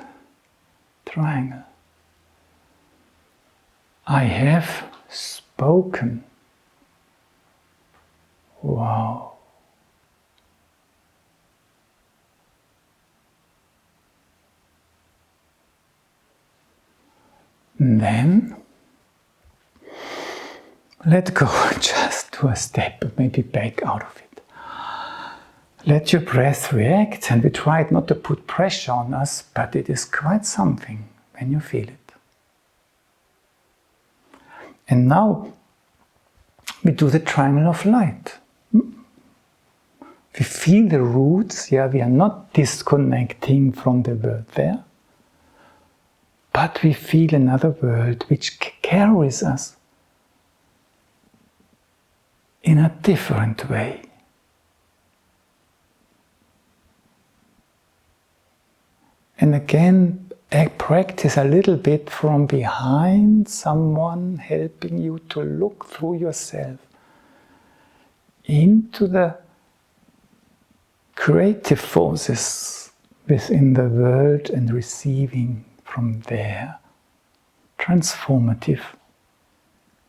triangle. I have spoken. Wow. And then let go, just to a step, maybe back out of it. Let your breath react, and we tried not to put pressure on us, but it is quite something when you feel it. And now we do the triangle of light. We feel the roots, yeah, we are not disconnecting from the world there, but we feel another world which carries us in a different way. And again, practice a little bit from behind, someone helping you to look through yourself into the creative forces within the world and receiving from there transformative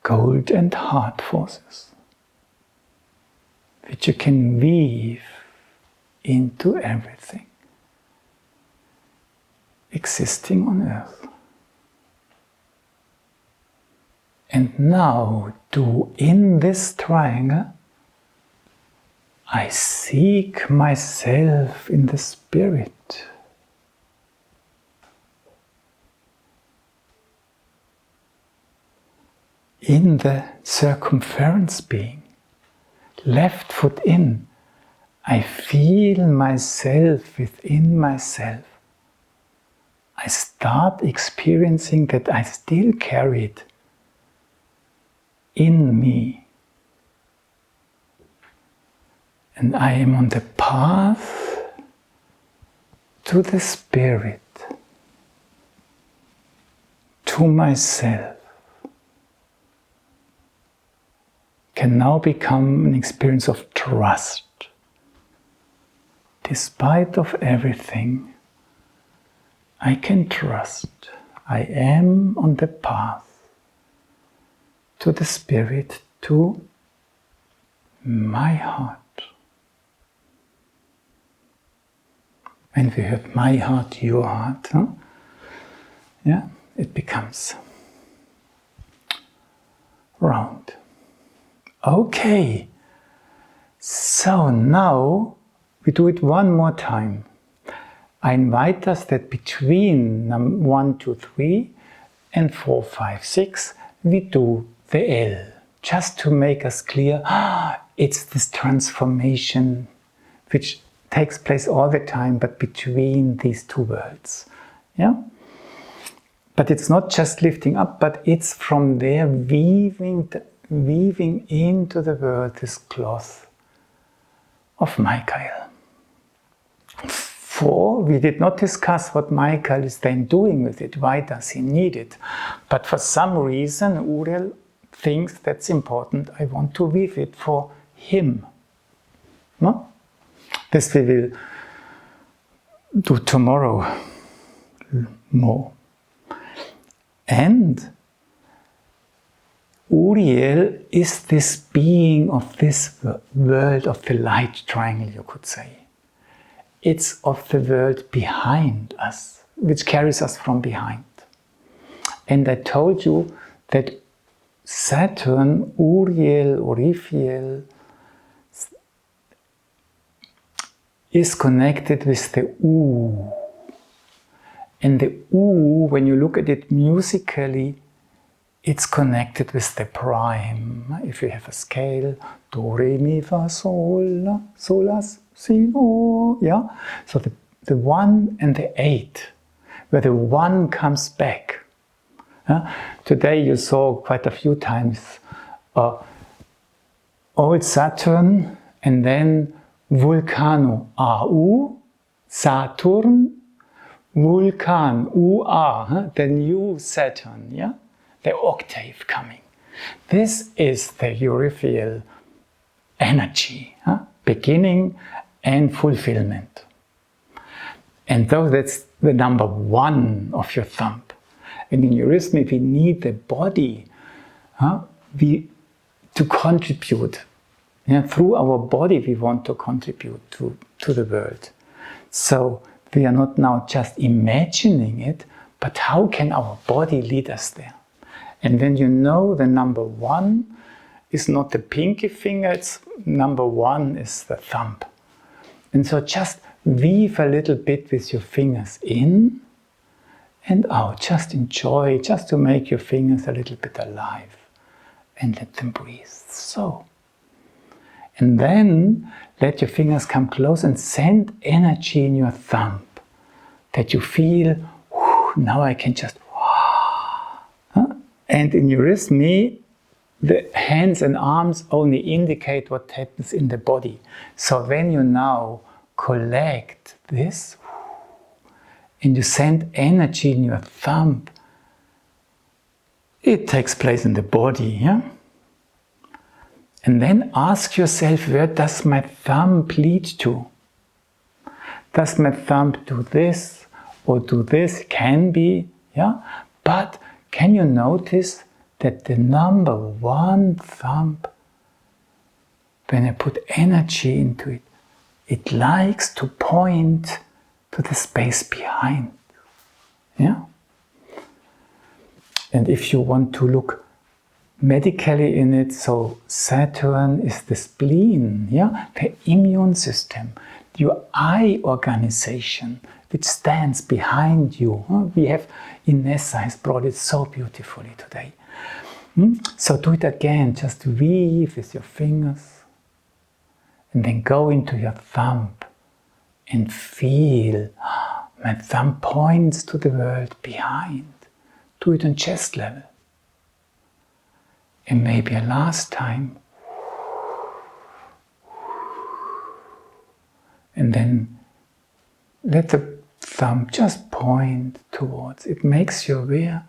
gold and heart forces, which you can weave into everything existing on earth. And now, in this triangle, I seek myself in the spirit. In the circumference being, left foot in, I feel myself within myself. I start experiencing that I still carry it in me. And I am on the path to the spirit, to myself. Can now become an experience of trust. Despite of everything, I can trust. I am on the path to the spirit, to my heart. When we heard my heart, your heart, huh? Yeah, it becomes round. Okay, so now we do it one more time. I invite us that between 1, 2, 3 and 4, 5, 6, we do the L, just to make us clear, it's this transformation which takes place all the time, but between these two worlds. Yeah? But it's not just lifting up, but it's from there weaving into the world this cloth of Michael. 4, we did not discuss what Michael is then doing with it. Why does he need it? But for some reason, Uriel thinks that's important. I want to weave it for him. No? This we will do tomorrow more. And Uriel is this being of this world of the light triangle, you could say. It's of the world behind us, which carries us from behind. And I told you that Saturn, Uriel or Raphael, is connected with the U. And the U, when you look at it musically, it's connected with the prime. If you have a scale, do, re, mi, fa, sol, solas, si, o, yeah? So the 1 and the 8, where the 1 comes back. Today you saw quite a few times old Saturn and then Vulcano, AU, Saturn, Vulcan, UA, the new Saturn, yeah? The octave coming. This is the Uriel energy, beginning and fulfillment. And though that's the number 1 of your thumb. And in eurythmy we need the body to contribute. Yeah, through our body we want to contribute to the world. So we are not now just imagining it, but how can our body lead us there? And then you know the number 1 is not the pinky finger, it's number 1 is the thumb. And so just weave a little bit with your fingers in and out. Just enjoy, just to make your fingers a little bit alive and let them breathe. So. And then let your fingers come close and send energy in your thumb that you feel, now I can just. And in eurythmy, the hands and arms only indicate what happens in the body. So when you now collect this and you send energy in your thumb, it takes place in the body, yeah? And then ask yourself, where does my thumb lead to? Does my thumb do this or do this? Can be, yeah? But can you notice that the number 1 thumb, when I put energy into it, it likes to point to the space behind. Yeah? And if you want to look medically in it, so Saturn is the spleen, yeah? The immune system, your eye organization, which stands behind you. We have, Inessa has brought it so beautifully today. So do it again, just weave with your fingers and then go into your thumb and feel, my thumb points to the world behind. Do it on chest level. And maybe a last time. And then let the thumb just point towards. It makes you aware.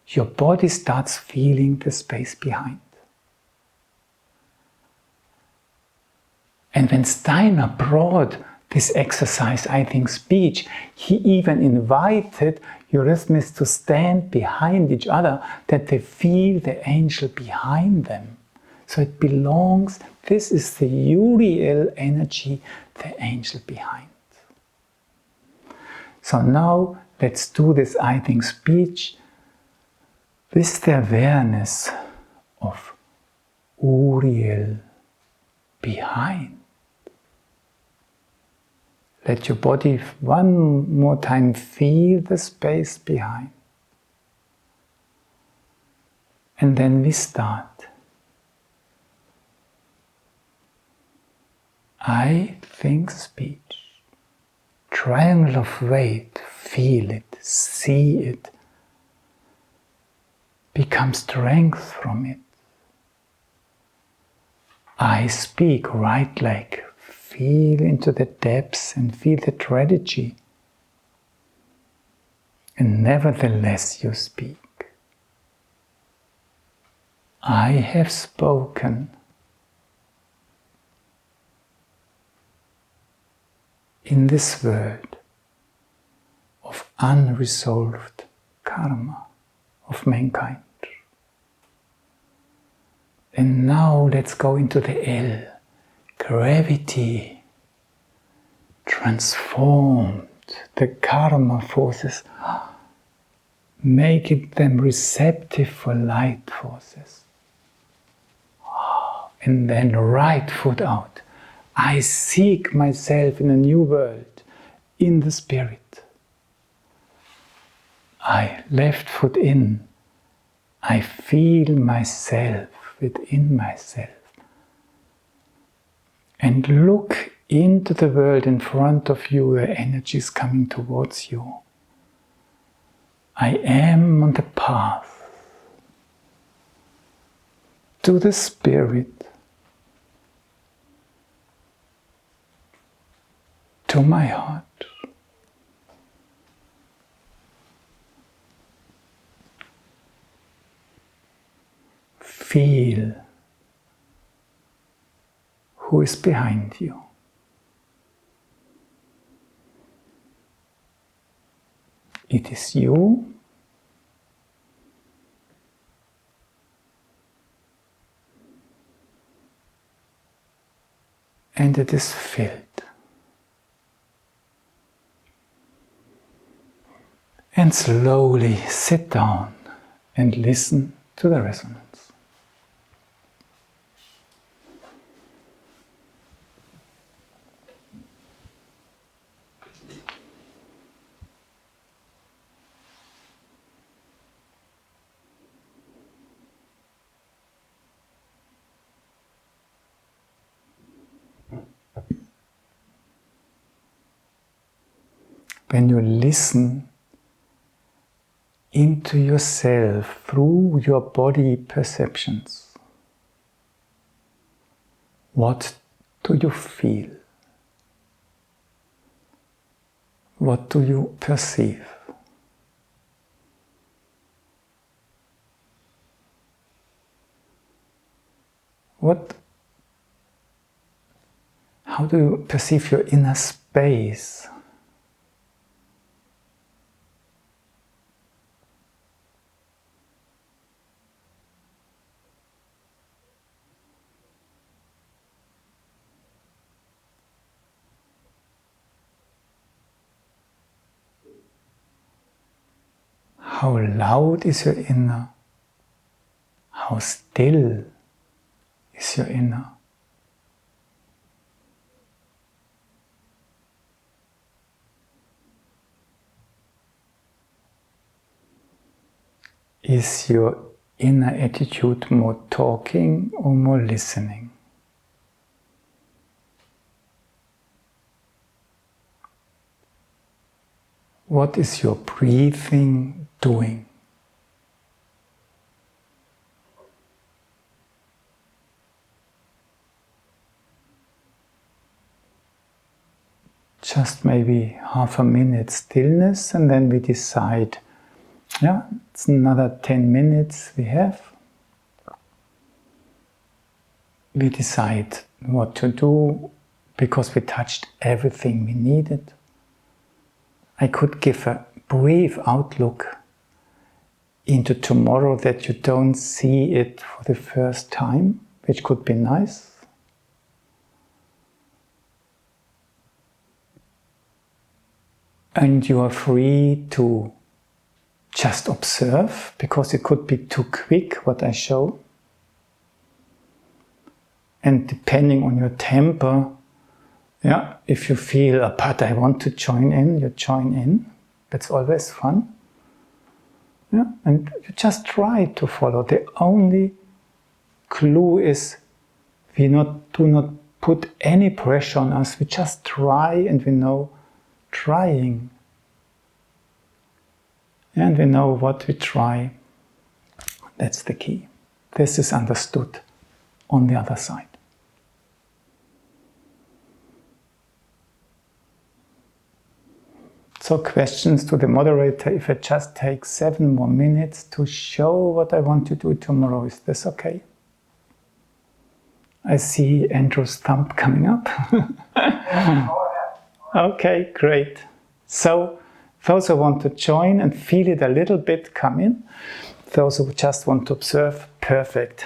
Your body starts feeling the space behind. And when Steiner brought this exercise, I think, speech, he even invited eurythmies to stand behind each other, that they feel the angel behind them. So it belongs, this is the Uriel energy, the angel behind. So now let's do this I think speech with the awareness of Uriel behind. Let your body one more time feel the space behind. And then we start. I think speech. Triangle of weight, feel it, see it. Become strength from it. I speak, right leg. Feel into the depths and feel the tragedy. And nevertheless you speak. I have spoken. In this world of unresolved karma of mankind. And now let's go into the L. Gravity transformed the karma forces, making them receptive for light forces. And then right foot out. I seek myself in a new world, in the spirit. I left foot in. I feel myself within myself. And look into the world in front of you, the energy is coming towards you. I am on the path to the spirit, to my heart. Feel who is behind you. It is you. And it is filled. And slowly sit down and listen to the resonance. When you listen into yourself through your body perceptions, what do you feel? What do you perceive? How do you perceive your inner space? How loud is your inner? How still is your inner? Is your inner attitude more talking or more listening? What is your breathing doing? Just maybe half a minute stillness, and then we decide, yeah, it's another 10 minutes we have. We decide what to do because we touched everything we needed. I could give a brief outlook into tomorrow that you don't see it for the first time, which could be nice. And you are free to just observe, because it could be too quick what I show. And depending on your temper, yeah, if you feel, but I want to join in, you join in. That's always fun. Yeah, and you just try to follow. The only clue is we do not put any pressure on us. We just try, and we know trying. And we know what we try. That's the key. This is understood on the other side. So questions to the moderator, if I just take 7 more minutes to show what I want to do tomorrow, is this okay? I see Andrew's thumb coming up. Okay, great. So those who want to join and feel it a little bit, come in. Those who just want to observe, perfect.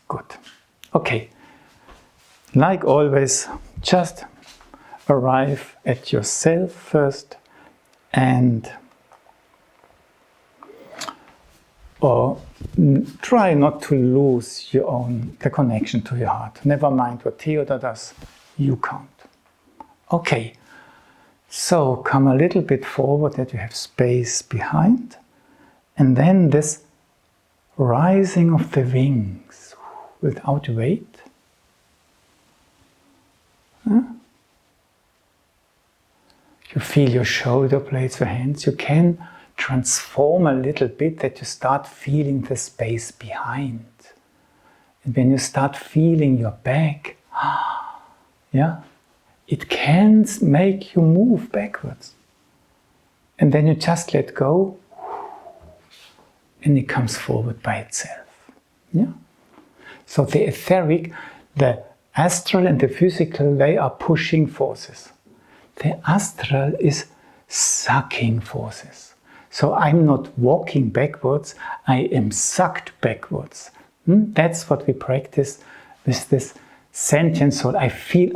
Good. Okay. Like always, just arrive at yourself first. And try not to lose the connection to your heart. Never mind what Theodor does, you can't. Okay, so come a little bit forward that you have space behind. And then this rising of the wings without weight. You feel your shoulder blades, your hands. You can transform a little bit that you start feeling the space behind. And when you start feeling your back, yeah, it can make you move backwards. And then you just let go, and it comes forward by itself. Yeah. So the etheric, the astral and the physical, they are pushing forces. The astral is sucking forces. So I'm not walking backwards, I am sucked backwards. That's what we practice with this sentient soul. I feel,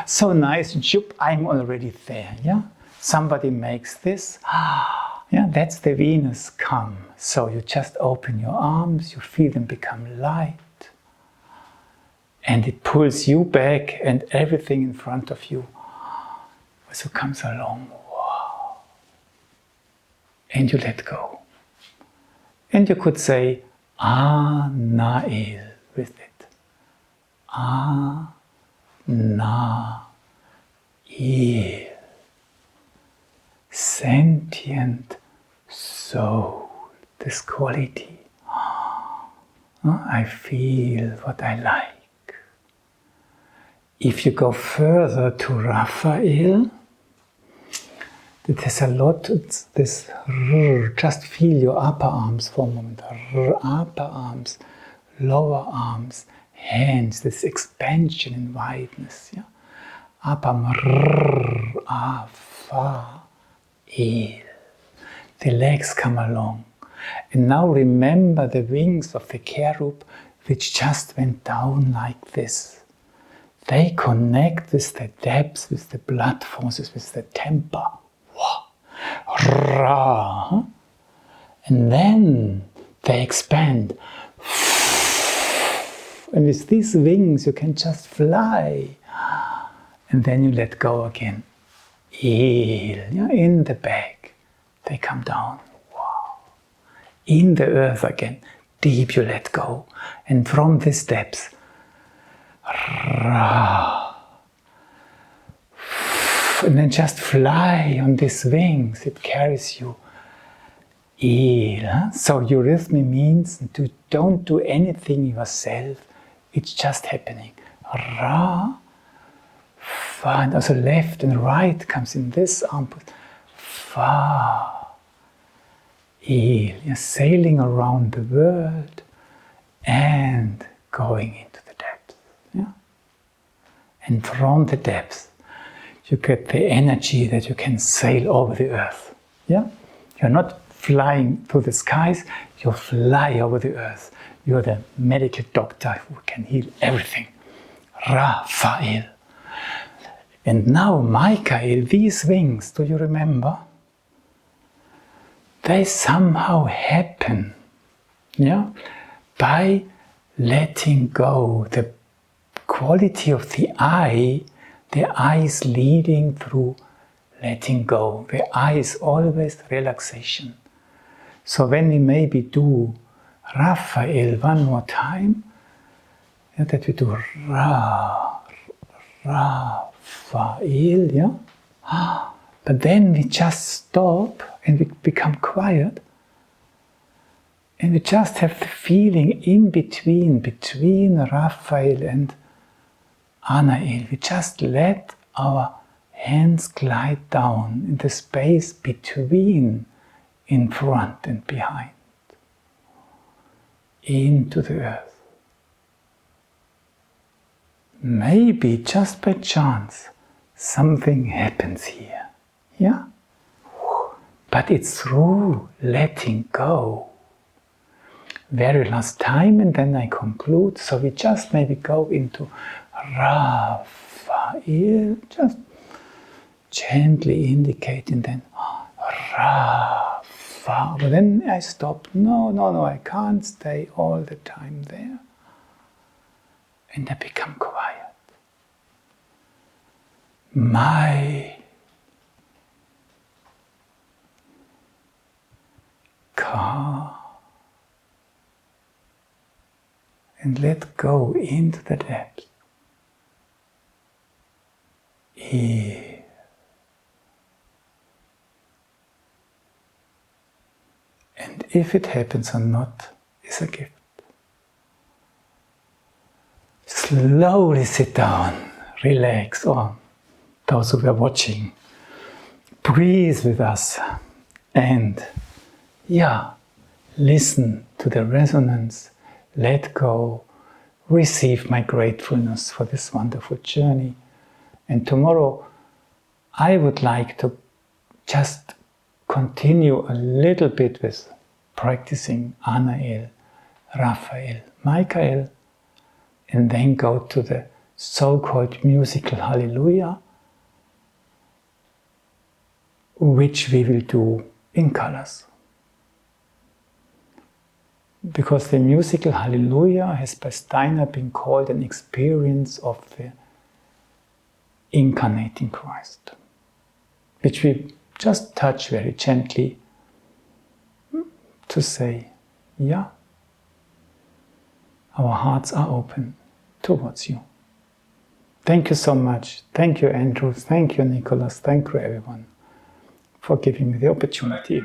so nice, I'm already there. Yeah? Somebody makes this. Yeah, that's the Venus come. So you just open your arms, you feel them become light. And it pulls you back, and everything in front of you so comes along, wow. And you let go. And you could say, Anael with it. Anael. Sentient soul, this quality. I feel what I like. If you go further to Raphael, there's a lot, this, just feel your upper arms for a moment, upper arms, lower arms, hands, this expansion and wideness, yeah? Upper arm, the legs come along. And now remember the wings of the cherub which just went down like this. They connect with the depths, with the blood forces, with the temper. And then they expand. And with these wings you can just fly. And then you let go again. In the back, they come down. In the earth again, deep you let go. And from these depths, and then just fly on these wings, it carries you. So eurythmy means don't do anything yourself, it's just happening. And also left and right comes in this arm. You're sailing around the world and going into the depths. Yeah? And from the depths, you get the energy that you can sail over the earth. Yeah? You're not flying through the skies, you fly over the earth. You're the medical doctor who can heal everything. Raphael. And now Michael, these wings, do you remember? They somehow happen, yeah, by letting go. The quality of the eye is leading through letting go. The eye is always relaxation. So when we maybe do Raphael one more time, yeah, that we do Raphael, yeah? But then we just stop and we become quiet. And we just have the feeling in between Raphael and Anael. We just let our hands glide down in the space between, in front and behind, into the earth. Maybe just by chance something happens here, yeah? But it's through letting go. Very last time, and then I conclude. So we just maybe go into Raphael, just gently indicating then Raphael. But then I stop. No, I can't stay all the time there. And I become quiet. My car. And let go into the depth. Here. And if it happens or not, is a gift. Slowly sit down, relax, or those who are watching, breathe with us, and listen to the resonance. Let go, receive my gratefulness for this wonderful journey. And tomorrow, I would like to just continue a little bit with practicing Anael, Raphael, Michael, and then go to the so-called musical Hallelujah, which we will do in colors. Because the musical Hallelujah has by Steiner been called an experience of the incarnating Christ, which we just touch very gently to say, our hearts are open towards you. Thank you so much. Thank you, Andrew. Thank you, Nicholas. Thank you, everyone, for giving me the opportunity.